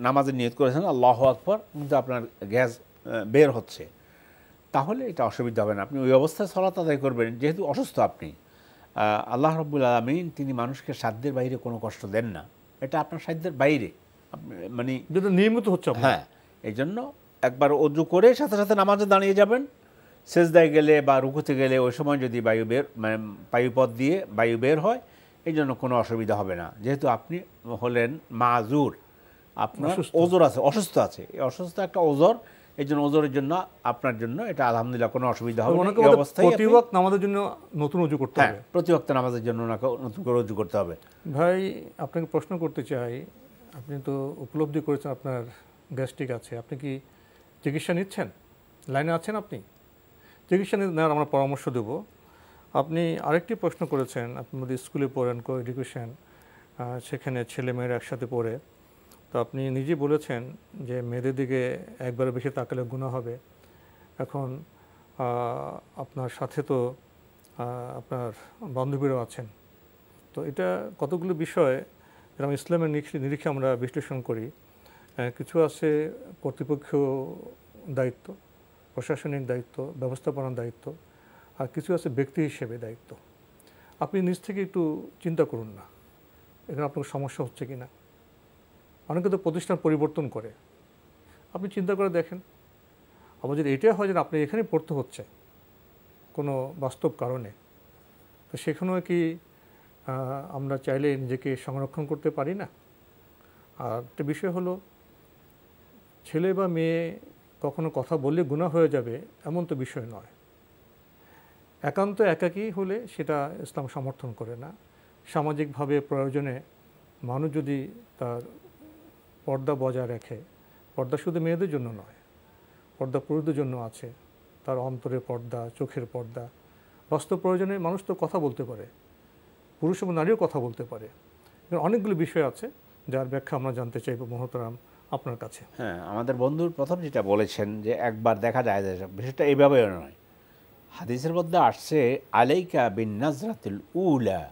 C: নামাজের নিয়ত করেছেন আল্লাহু আকবার, কিন্তু আপনার গ্যাস বের হচ্ছে, তাহলে এটা অসুবিধা হবে না। আপনি ওই অবস্থায় সালাত আদায় করবেন, যেহেতু অসুস্থ আপনি, আল্লাহ রাব্বুল আলামিন তিনি মানুষকে সাধ্যের বাইরে কোনো কষ্ট দেন না, এটা আপনার সাধ্যের বাইরে, মানে
B: যেটা নিয়মিত হচ্ছে আপনার।
C: হ্যাঁ, এই জন্য একবার অজু করে সাথে সাথে নামাজে দাঁড়িয়ে যাবেন। সেজদায় গেলে বা রুকুতে গেলে ওই সময় যদি বায়ু বের, মানে বায়ুপথ দিয়ে বায়ু বের হয়, এই জন্য কোনো অসুবিধা হবে না। যেহেতু আপনি হলেন মাজুর, আপনার ওজর আছে, অসুস্থ আছে, এই অসুস্থ একটা ওজর, এই জন্য ওজরের জন্য আপনার জন্য এটা আলহামদুলিল্লাহ কোনো অসুবিধা হবে না। এই অবস্থায়
B: প্রতি ওয়াক্ত নামাজের জন্য নতুন ওযু করতে হবে।
C: প্রতি ওয়াক্ত নামাজের জন্য নতুন করে ওযু করতে হবে।
B: ভাই আপনাকে প্রশ্ন করতে চাই, আপনি তো উপলব্ধি করেছেন আপনার গ্যাস্ট্রিক আছে, আপনি কি চিকিৎসা নিচ্ছেন? লাইনে আছেন আপনি? চিকিৎসা নেওয়ার আমরা পরামর্শ দেব। আপনি আরেকটি প্রশ্ন করেছেন, আপনি যদি স্কুলে পড়েন, কো এডুকেশন, সেখানে ছেলেমেয়েরা একসাথে পড়ে, তো আপনি নিজেই বলেছেন যে মেয়েদের দিকে একবারে বেশি তাকালে গুনাহ হবে। এখন আপনার সাথে তো আপনার বান্ধবীরাও আছেন, তো এটা কতগুলো বিষয় যেরকম ইসলামের নিরিখে আমরা বিশ্লেষণ করি। কিছু আছে কর্তৃপক্ষ দায়িত্ব, প্রশাসনিক দায়িত্ব, ব্যবস্থাপনার দায়িত্ব, আর কিছু আছে ব্যক্তি হিসেবে দায়িত্ব। আপনি নিজ থেকে একটু চিন্তা করুন না, এখানে আপনার সমস্যা হচ্ছে কি না। অনেকে তো প্রতিষ্ঠান পরিবর্তন করে, আপনি চিন্তা করে দেখেন। আবার যদি এটাই হয় যে আপনি এখানেই পড়তে হচ্ছে কোনো বাস্তব কারণে, তো সেখানেও কি আমরা চাইলে নিজেকে সংরক্ষণ করতে পারি না? আর একটা বিষয় হলো, ছেলে বা মেয়ে কখনো কথা বললে গুনাহ হয়ে যাবে এমন তো বিষয় নয়। একান্ত একাকী হলে সেটা ইসলাম সমর্থন করে না। সামাজিকভাবে প্রয়োজনে মানুষ যদি তার পর্দা বজায় রাখে, পর্দা শুধু মেয়েদের জন্য নয়, পর্দা পুরুষদের জন্য আছে, তার অন্তরের পর্দা, চোখের পর্দা। বাস্তব প্রয়োজনে মানুষ তো কথা বলতে পারে, পুরুষ এবং নারীও কথা বলতে পারে। অনেকগুলো বিষয় আছে যার ব্যাখ্যা আমরা জানতে চাইব মোহতারাম আপনার কাছে।
C: হ্যাঁ, আমাদের বন্ধুর প্রথম যেটা বলেছেন যে একবার দেখা যায়, বিষয়টা এইভাবেও নয়। হাদিসের মধ্যে আসছে আলাইকা বিন নাজরাতিল উলা,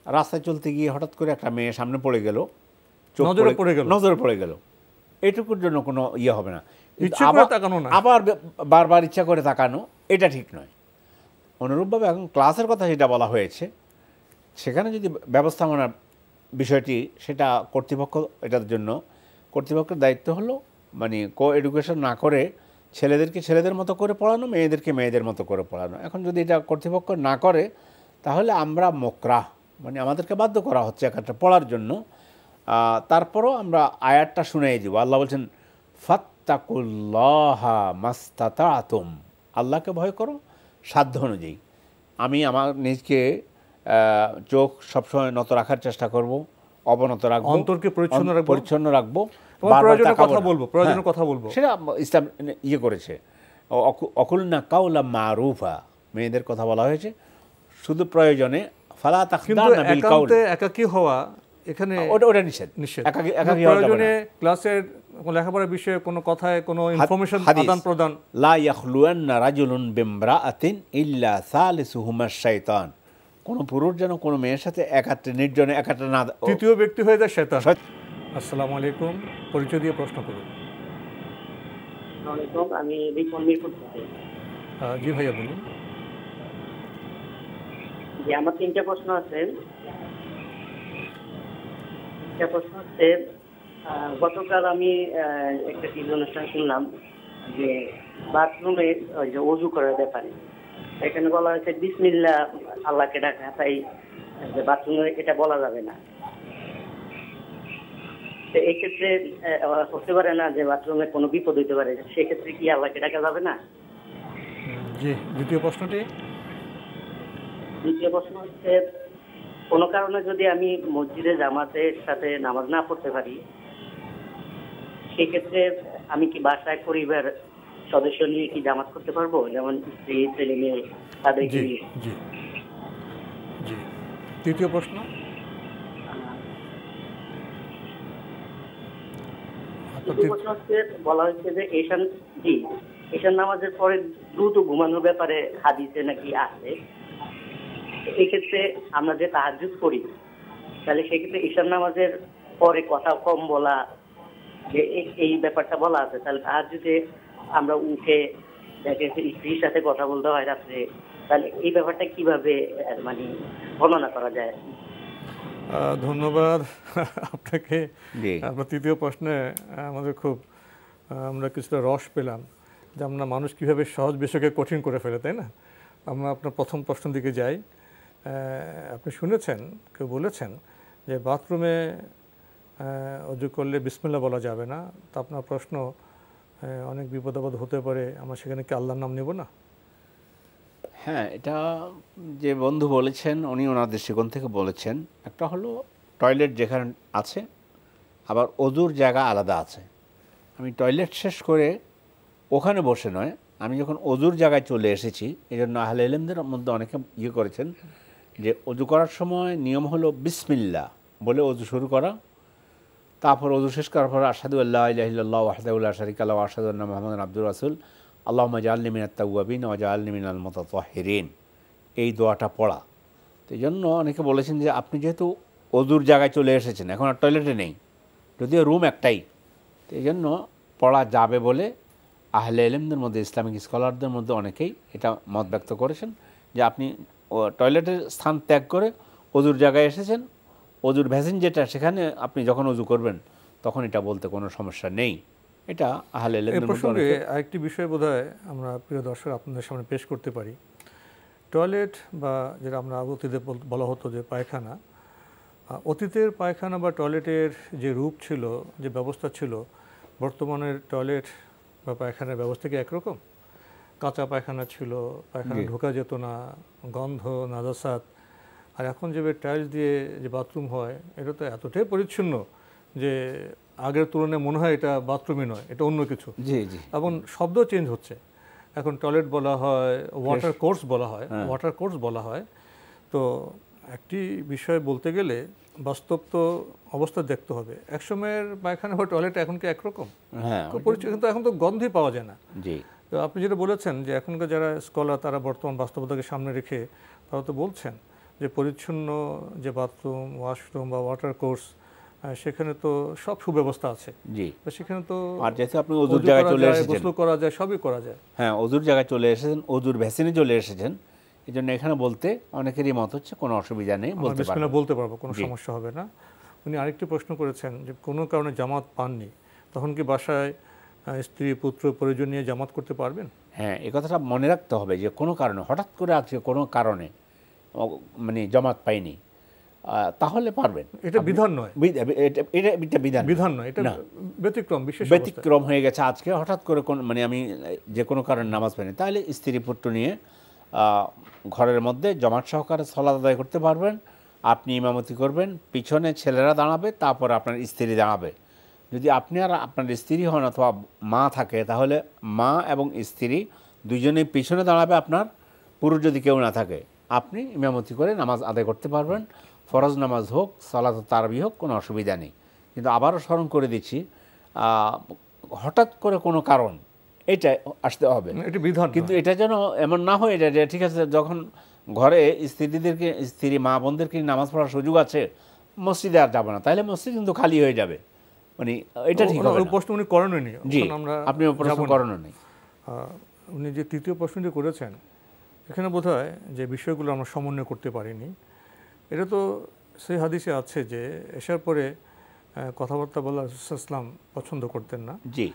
C: রাস্তায় চলতে গিয়ে হঠাৎ করে একটা মেয়ে সামনে পড়ে গেল, নজরে পড়ে গেল, এটুকুর জন্য কোনো ইয়ে হবে না। আবার বারবার ইচ্ছা করে তাকানো, এটা ঠিক নয়। অনুরূপভাবে এখন ক্লাসের কথা যেটা বলা হয়েছে, সেখানে যদি ব্যবস্থাপনার বিষয়টি, সেটা কর্তৃপক্ষ, এটার জন্য কর্তৃপক্ষের দায়িত্ব হলো মানে কো এডুকেশন না করে ছেলেদেরকে ছেলেদের মতো করে পড়ানো, মেয়েদেরকে মেয়েদের মতো করে পড়ানো। এখন যদি এটা কর্তৃপক্ষ না করে, তাহলে আমরা মোকরাহ, মানে আমাদেরকে বাধ্য করা হচ্ছে একটা পড়ার জন্য। তারপরও আমরা আয়াতটা শুনেই দিব। আল্লাহ বলছেন ফাত্তাকুল্লাহা মাস্তাতাতুম, আল্লাহকে ভয় করো সাধ্য অনুযায়ী। আমি আমার নিজকে চোখ সবসময় নত রাখার চেষ্টা করব, অবনত রাখবো,
B: অন্তরকে পরিচ্ছন্ন রাখবো, প্রয়োজনীয় কথা বলবো।
C: সেটা ইসলাম ইয়ে করেছে। অকুলনা কাউলা মারুফা, মেয়েদের কথা বলা হয়েছে শুধু প্রয়োজনে। ফালা তাখদানা বিল কাউল,
B: একাকী হওয়া এখানে
C: ওটা নিষেধ।
B: একাকী প্রয়োজনে ক্লাসের লেখাপড়ার বিষয়ে কোনো কথায় কোনো ইনফরমেশন আদান প্রদান।
C: লা ইয়াখলুয়ান্না রাজুলুন বিমরাআতিন ইল্লা সালিসুহুমা শাইতান, কোনো পুরুষ যেন কোনো মেয়ের সাথে একাত্রে নির্জনে একাত্রে না,
B: তৃতীয় ব্যক্তি হয়ে যায় শয়তান। আসসালামু আলাইকুম, পরিচয় দিয়ে প্রশ্ন করুন।
D: আমি রিপন মিরপুর থেকে।
B: জি ভাইয়া বলুন।
D: জি, আমার তিনটা প্রশ্ন আছে। একটা প্রশ্ন হচ্ছে, গতকাল আমি একটা টিভি অনুষ্ঠান শুনলাম যে বাথরুমে ওই যে ওযু করার ব্যাপারে, এখানে বলা হয়েছে বিসমিল্লাহ আল্লাহকে ডাকা, তাই যে বাথরুমে এটা বলা যাবে না। এই ক্ষেত্রে হতে পারে না যে বাথরুমে কোনো বিপদ হইতে পারে, সেক্ষেত্রে কি আল্লাহকে ডাকা যাবে না?
B: জি। দ্বিতীয় প্রশ্নটি?
D: দ্বিতীয় প্রশ্ন হচ্ছে, কোনো কারণে যদি আমি মসজিদে জামাতের সাথে নামাজ না পড়তে পারি, সেক্ষেত্রে আমি কি বাসায় পরিবার সদস্য নিয়ে কি জামাত করতে পারবো, যেমন স্ত্রী, ছেলে মেয়ে তাদেরকে নিয়ে?
B: জি। তৃতীয় প্রশ্ন?
D: বলা হচ্ছে যে ঈশান নামাজের পরে দ্রুত ঘুমানোর ব্যাপারে হাদিসে নাকি আছে। এক্ষেত্রে আমরা যে তাহাজ্জুদ করি, তাহলে সেক্ষেত্রে ঈশান নামাজের পরে কথা কম বলা, যে এই ব্যাপারটা বলা আছে, তাহলে তাহাজ্জুদে আমরা উঠে দেখে স্ত্রীর সাথে কথা বলতে হয় রাত্রে,
J: তাহলে এই ব্যাপারটা কিভাবে মানে বর্ণনা করা যায়?
B: ধন্যবাদ আপনাকে। আপনার তৃতীয় প্রশ্নে আমাদের খুব আমরা কিছুটা রস পেলাম যে আমরা মানুষ কীভাবে সহজ বিষয়কে কঠিন করে ফেলে, তাই না? আমরা আপনার প্রথম প্রশ্নের দিকে যাই। আপনি শুনেছেন, কেউ বলেছেন যে বাথরুমে অজু করলে বিসমিল্লাহ বলা যাবে না। তা আপনার প্রশ্ন, অনেক বিপদ আপদ হতে পারে, আমরা সেখানে কি আল্লাহর নাম নেব না?
C: হ্যাঁ, এটা যে বন্ধু বলেছেন উনি ওনার দৃষ্টিকোণ থেকে বলেছেন। একটা হলো টয়লেট যেখানে আছে, আবার অজুর জায়গা আলাদা আছে। আমি টয়লেট শেষ করে ওখানে বসে নয়, আমি যখন অজুর জায়গায় চলে এসেছি, এই জন্য আহলে ইলমদের মধ্যে অনেকে করেছেন যে অজু করার সময় নিয়ম হলো বিসমিল্লাহ বলে অজু শুরু করা, তারপর অজু শেষ করার পর আশহাদু আল্লা ইলাহা ইল্লাল্লাহু ওয়াহদাহু লা শারীকা লাহু ওয়া আশহাদু আন্না মুহাম্মাদান আবদুহু ওয়া রাসূলুহু আল্লাহুম্মা জাআলনি মিনাত তাওয়াবিন ওয়া জাআলনি মিনাল মুতাতাহহিরিন, এই দোয়াটা পড়া। তো এই জন্য অনেকে বলেছেন যে আপনি যেহেতু অজুর জায়গায় চলে এসেছেন, এখন আর টয়লেটে নেই, যদিও রুম একটাই, তো এই জন্য পড়া যাবে বলে আহলে ইলমদের মধ্যে, ইসলামিক স্কলারদের মধ্যে অনেকেই এটা মত ব্যক্ত করেছেন যে আপনি টয়লেটের স্থান ত্যাগ করে অজুর জায়গায় এসেছেন, অজুর ভ্যাসিন যেটা সেখানে আপনি যখন অজু করবেন তখন এটা বলতে কোনো সমস্যা নেই। এটা আহলে ইলমদের
B: প্রসঙ্গে আরেকটি বিষয় বোধহয় আমরা প্রিয় দর্শক আপনাদের সামনে পেশ করতে পারি। টয়লেট বা যেটা আমরা অতীতে বলা হতো যে পায়খানা, অতীতের পায়খানা বা টয়লেটের যে রূপ ছিল, যে ব্যবস্থা ছিল, বর্তমানের টয়লেট বা পায়খানার ব্যবস্থা কি একরকম? কাঁচা পায়খানা ছিল, পায়খানা ঢোকা যেত না, গন্ধ, নাজাসাত। আর এখন যে টাইলস দিয়ে যে বাথরুম হয়, এটা তো এতটাই পরিচ্ছন্ন যে আগের তুলনায় মনে হয় এটা বাথরুমই নয়, এটা অন্য কিছু।
C: জি জি।
B: এবং শব্দ চেঞ্জ হচ্ছে, এখন টয়লেট বলা হয়, ওয়াটার কোর্স বলা হয়, ওয়াটার কোর্স বলা হয়। তো একটি বিষয় বলতে গেলে বাস্তব তো অবস্থা দেখতে হবে। একসময়ের পায়খানা বা টয়লেট এখন কি একরকম?
C: হ্যাঁ,
B: কিন্তু এখন তো গন্ধই পাওয়া যায় না।
C: জি।
B: তো আপনি যেটা বলেছেন যে এখনকার যারা স্কলার তারা বর্তমান বাস্তবতাকে সামনে রেখে তারা তো বলছেন যে পরিচ্ছন্ন যে বাথরুম, ওয়াশরুম বা ওয়াটার কোর্স, সেখানে তো সব সুব্যবস্থা আছে।
C: জি।
B: তো সেখানে তো
C: আর যেহেতু আপনি অজুর জায়গায় চলে এসেছেন,
B: গোসল করা যায়, সবই করা যায়।
C: হ্যাঁ, অজুর জায়গায় চলে এসেছেন, অজুর ভ্যাসিনে চলে এসেছেন, এই জন্য এখানে বলতে অনেকেরই মত হচ্ছে কোনো অসুবিধা নেই,
B: বলতে পারবো, কোনো সমস্যা হবে না। উনি আরেকটি প্রশ্ন করেছেন যে কোনো কারণে জামাত পাননি, তখন কি বাসায় স্ত্রী, পুত্র, পরিজন নিয়ে জামাত করতে পারবেন?
C: হ্যাঁ, এই কথাটা মনে রাখতে হবে যে কোনো কারণে, হঠাৎ করে আজকে কোনো কারণে মানে জামাত পাইনি, তাহলে পারবেন।
B: এটা বিধান নয়,
C: এটা বিধান
B: নয়, এটা ব্যতিক্রম, বিশেষ
C: ব্যতিক্রম হয়ে গেছে আজকে হঠাৎ করে মানে আমি যে কোনো কারণে নামাজ পাইনি, তাহলে স্ত্রী পুত্র নিয়ে ঘরের মধ্যে জমাত সহকারে সালাত আদায় করতে পারবেন। আপনি ইমামতি করবেন, পিছনে ছেলেরা দাঁড়াবে, তারপর আপনার স্ত্রী দাঁড়াবে। যদি আপনি আর আপনার স্ত্রী হন অথবা মা থাকে, তাহলে মা এবং স্ত্রী দুইজনেই পিছনে দাঁড়াবে আপনার, পুরুষ যদি কেউ না থাকে। আপনি ইমামতি করে নামাজ আদায় করতে পারবেন, ফরজ নামাজ হোক, সালাত তারাবি হোক, কোনো অসুবিধা নেই। কিন্তু আবারও স্মরণ করে দিচ্ছি, হঠাৎ করে কোনো কারণ এটা আসতে হবে,
B: এটা বিধান।
C: কিন্তু এটা যেন এমন না হয় যে ঠিক আছে যখন ঘরে স্ত্রী মা বোনদেরকে নামাজ পড়ার সুযোগ আছে, মসজিদে আর যাবো না, তাহলে মসজিদ কিন্তু খালি হয়ে যাবে, মানে এটা ঠিক হবে না।
B: প্রশ্ন উনি করেননি।
C: জি, আপনি প্রশ্ন করেননি।
B: উনি যে তৃতীয় প্রশ্নটি করেছেন, এখানে বোধহয় যে বিষয়গুলো আমরা সমন্বয় করতে পারিনি, এটা তো সেই হাদিসে আছে যে এসার পরে কথাবার্তা বলা রাসূলুল্লাহ ইসলাম পছন্দ করতেন না।
C: জি।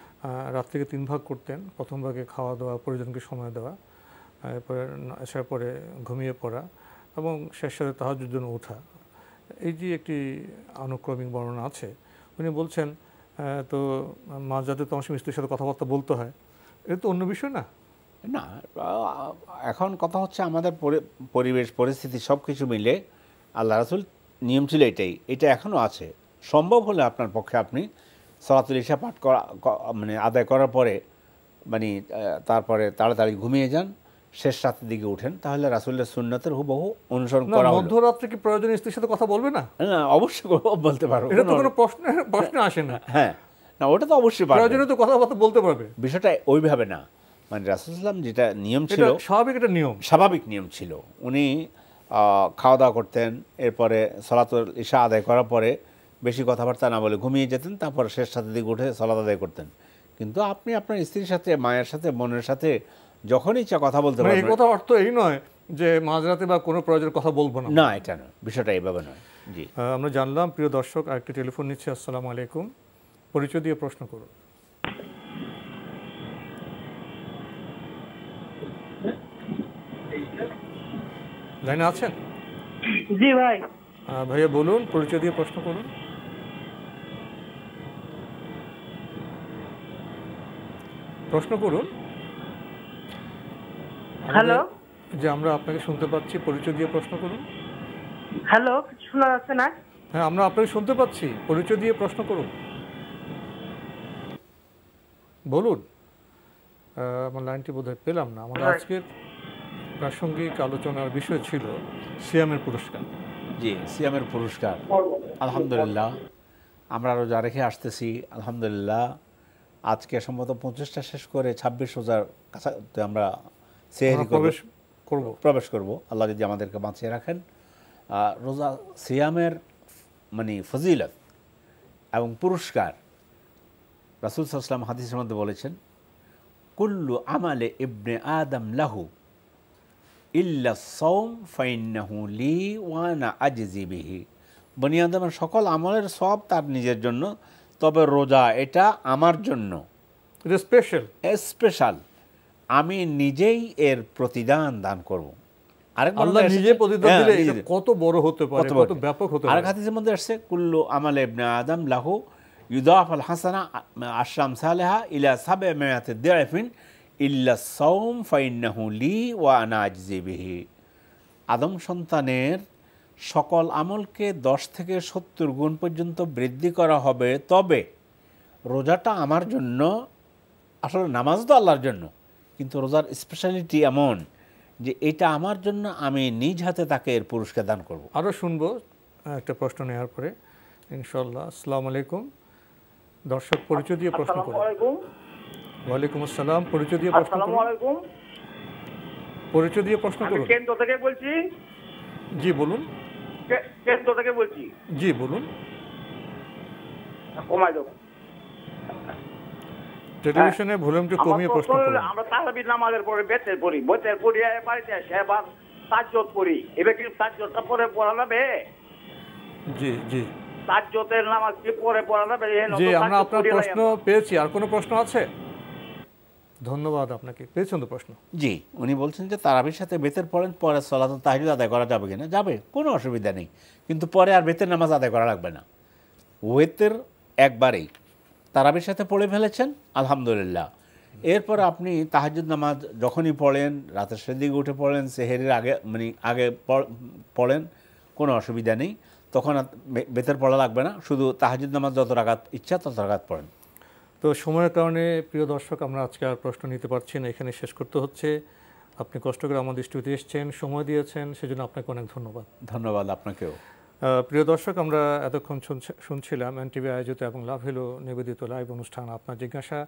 B: রাত থেকে 3 ভাগ করতেন, প্রথম ভাগে খাওয়া দাওয়া, পরিজনকে সময় দেওয়া, এরপরে এসার পরে ঘুমিয়ে পড়া এবং শেষ সাথে তাহাজ্জুদের জন্য ওঠা। এই যে একটি আনুক্রমিক বর্ণনা আছে, উনি বলছেন তো মাঝরাতে তোমার স্ত্রীর সাথে কথাবার্তা বলতে হয়, এটা তো অন্য বিষয় না?
C: না, এখন কথা হচ্ছে আমাদের পরিবেশ পরিস্থিতি সব কিছু মিলে আল্লাহ রাসূল নিয়ম ছিল এটাই, এটা এখনও আছে। সম্ভব হলে আপনার পক্ষে আপনি সালাতুল ইশা পাঠ করা মানে আদায় করার পরে মানে তারপরে তাড়াতাড়ি ঘুমিয়ে যান, শেষ রাতের দিকে উঠেন, তাহলে রাসূলের সুন্নতের হুবহু অনুসরণ করা হলো।
B: মধ্যরাত্রে কি প্রয়োজনীয় স্ত্রীর সাথে কথা বলবে না?
C: না, অবশ্যই বলতে পারবো,
B: এটা তো কোনো প্রশ্ন আসে না।
C: হ্যাঁ, না, ওটা তো অবশ্যই পারবে,
B: প্রয়োজনীয় তো কথাবার্তা বলতে পারবে। বিষয়টা
C: ওইভাবে না, মানে রাসূলুল্লাহ সাল্লাল্লাহু আলাইহি ওয়াসাল্লাম যেটা নিয়ম ছিল, স্বাভাবিক নিয়ম ছিল। উনি খাওয়া দাওয়া করতেন, এরপরে সালাতুল ইশা আদায় করার পরে বেশি কথাবার্তা না বলে ঘুমিয়ে যেতেন, তারপর শেষ রাতের দিকে উঠে সালাত আদায় করতেন। কিন্তু আপনি আপনার স্ত্রীর সাথে, মায়ের সাথে, বোনের সাথে যখন ইচ্ছা কথা বলতে
B: এই
C: পারবেন।
B: কথা অর্থ এই নয় যে মাঝরাতে বা কোনো প্রয়োজনের কথা বলবো না,
C: না এটা নয়, বিষয়টা এইভাবে নয়। জি
B: আমরা জানলাম। প্রিয় দর্শক, আরেকটি টেলিফোন নিচ্ছে। আসসালামু আলাইকুম, পরিচয় দিয়ে প্রশ্ন করুন। লাইনে আছেন?
I: জি ভাই।
B: ভাইয়া বলুন, পরিচয় দিয়ে প্রশ্ন করুন। প্রশ্ন করুন।
I: হ্যালো,
B: যে আমরা আপনাকে শুনতে পাচ্ছি, পরিচয় দিয়ে প্রশ্ন করুন।
I: হ্যালো, শোনা যাচ্ছে না?
B: হ্যাঁ, আমরা আপনাকে শুনতে পাচ্ছি, পরিচয় দিয়ে প্রশ্ন করুন, বলুন। আমার লাইনটি বোধহয় পেলাম না। আমাদের আজকের প্রাসঙ্গিক আলোচনার বিষয় ছিল সিয়ামের পুরস্কার।
C: জি, সিয়ামের পুরস্কার। আলহামদুলিল্লাহ, আমরা রোজা রেখে আসতেছি। আলহামদুলিল্লাহ, আজকে সম্ভবত 25টা শেষ করে 26 রোজার কাছে আমরা সেহরি প্রবেশ করব, আল্লাহ যদি আমাদেরকে বাঁচিয়ে রাখেন। রোজা সিয়ামের মানে ফজিলত এবং পুরস্কার, রাসূল সাল্লাল্লাহু আলাইহি ওয়াসাল্লাম হাদিসের মধ্যে বলেছেন, কুল্লু আমালে ইবনে আদম লাহু ইল্লা সাওম ফাইন্নাহু লি ওয়া আনা আজজি বিহি। বনি আদমের সকল আমলের সব তার নিজের জন্য, তবে রোজা এটা আমার জন্য,
B: এটা স্পেশাল, আমি
C: নিজেই এর প্রতিদান দান করব।
B: আল্লাহ নিজে প্রতিদান দিলে এটা কত বড় হতে পারে, কত ব্যাপক হতে পারে।
C: আরেক হাদিসের মধ্যে আসছে, কুল্লু আমালে ইবনে আদম লাহু ইউদাফ আল হাসানা আশরাম সালেহা ইলা সাবে মেয়াতে দিআফিন ইল্লা সাওম ফাইন্নাহু লি ওয়া আনা আজজি বিহি। আদম সন্তানের সকল আমলকে 10 থেকে 70 গুণ পর্যন্ত বৃদ্ধি করা হবে, তবে রোজাটা আমার জন্য। আসলে নামাজ তো আল্লাহর জন্য, কিন্তু রোজার স্পেশালিটি এমন যে এটা আমার জন্য, আমি নিজ হাতে তাকে এর পুরস্কার দান করব।
B: আরও শুনবো একটা প্রশ্ন নেওয়ার পরে ইনশাআল্লাহ। আসসালামু আলাইকুম। দর্শক, পরিচয় দিয়ে প্রশ্ন করুন। ওয়ালাইকুম আসসালাম, পরিচয় দিয়ে প্রশ্ন করুন। পরিচয় দিয়ে প্রশ্ন করুন।
K: কেন্দ্র থেকে বলছি।
B: জি বলুন।
K: কেন্দ্র থেকে বলছি।
B: জি বলুন।
K: কমাই দাও,
B: টেলিভিশনে ভলিউমটা কমিয়ে প্রশ্ন করুন।
K: আমরা তারাবির নামাজের পরে বেতের পড়ি, বেতের পড়ি বাড়িতে আসে আবার তাজ্জুদ পড়ি। এবার কি তাজ্জুদটা পরে পড়া যাবে?
B: জি জি,
K: তাজ্জুদের নামাজ কি পরে পড়া যাবে?
B: জি, আমরা আপনার প্রশ্ন পেয়েছি। আর কোনো প্রশ্ন আছে? ধন্যবাদ আপনাকে। পেয়েছেন তো প্রশ্ন?
C: জি, উনি বলছেন যে তারাবির সাথে বেতের পড়েন, পরে সালাতুত তাহজ্জুদ আদায় করা যাবে কিনা? যাবে, কোনো অসুবিধা নেই, কিন্তু পরে আর বেতের নামাজ আদায় করা লাগবে না। ওয়েতের একবারেই তারাবির সাথে পড়ে ফেলেছেন, আলহামদুলিল্লাহ। এরপর আপনি তাহাজ্জুদ নামাজ যখনই পড়েন, রাতের সেদিকে উঠে পড়েন, সেহেরির আগে মানে আগে পড়েন, কোনো অসুবিধা নেই, তখন বেতের পড়া লাগবে না। শুধু তাহাজ্জুদ নামাজ যত রাকাত ইচ্ছা তত রাকাত পড়েন।
B: তো সময়ের কারণে প্রিয় দর্শক, আমরা আজকে আর প্রশ্ন নিতে পারছি না, এখানে শেষ করতে হচ্ছে। আপনি কষ্ট করে আমাদের স্টুডিওতে এসেছেন, সময় দিয়েছেন, সেজন্য আপনাকে অনেক ধন্যবাদ।
C: ধন্যবাদ আপনাকেও।
B: প্রিয় দর্শক, আমরা এতক্ষণ শুনছিলাম এনটিভি আয়োজিত এবং লাভ হলো নিবেদিত লাইভ অনুষ্ঠান আপনার জিজ্ঞাসা।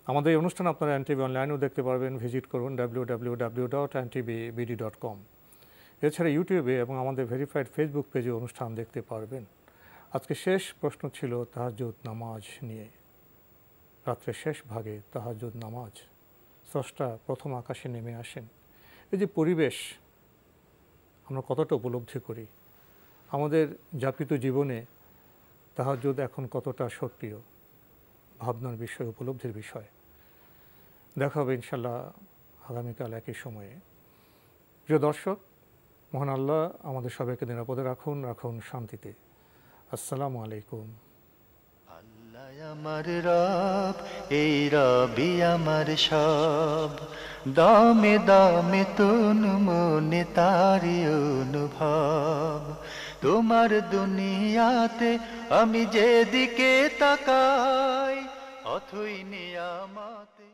B: আমাদের এই অনুষ্ঠান আপনারা এনটিভি অনলাইনেও দেখতে পারবেন। ভিজিট করুন www.ntvbd.com। এছাড়া ইউটিউবে এবং আমাদের ভেরিফাইড ফেসবুক পেজে অনুষ্ঠান দেখতে পারবেন। আজকে শেষ প্রশ্ন ছিল তাহাজ্জুদ নামাজ নিয়ে। রাত্রের শেষ ভাগে তাহাজ্জুদ নামাজ, স্রষ্টা প্রথম আকাশে নেমে আসেন, এই যে পরিবেশ আমরা কতটা উপলব্ধি করি, আমাদের যাপিত জীবনে তাহাজ্জুদ এখন কতটা সক্রিয়, ভাবনার বিষয়, উপলব্ধির বিষয়। দেখা হবে ইনশাল্লাহ আগামীকাল একই সময়ে। প্রিয় দর্শক, মহান আল্লাহ আমাদের সবাইকে নিরাপদে রাখুন, রাখুন শান্তিতে। আসসালামু আলাইকুম।
A: আল্লাহ আমার রব, এই রবি আমার সব, দামে দামে তুন মনে তারি অনুভব। তোমার দুনিয়াতে আমি যেদিকে তাকাই, অথই নিয়ামতে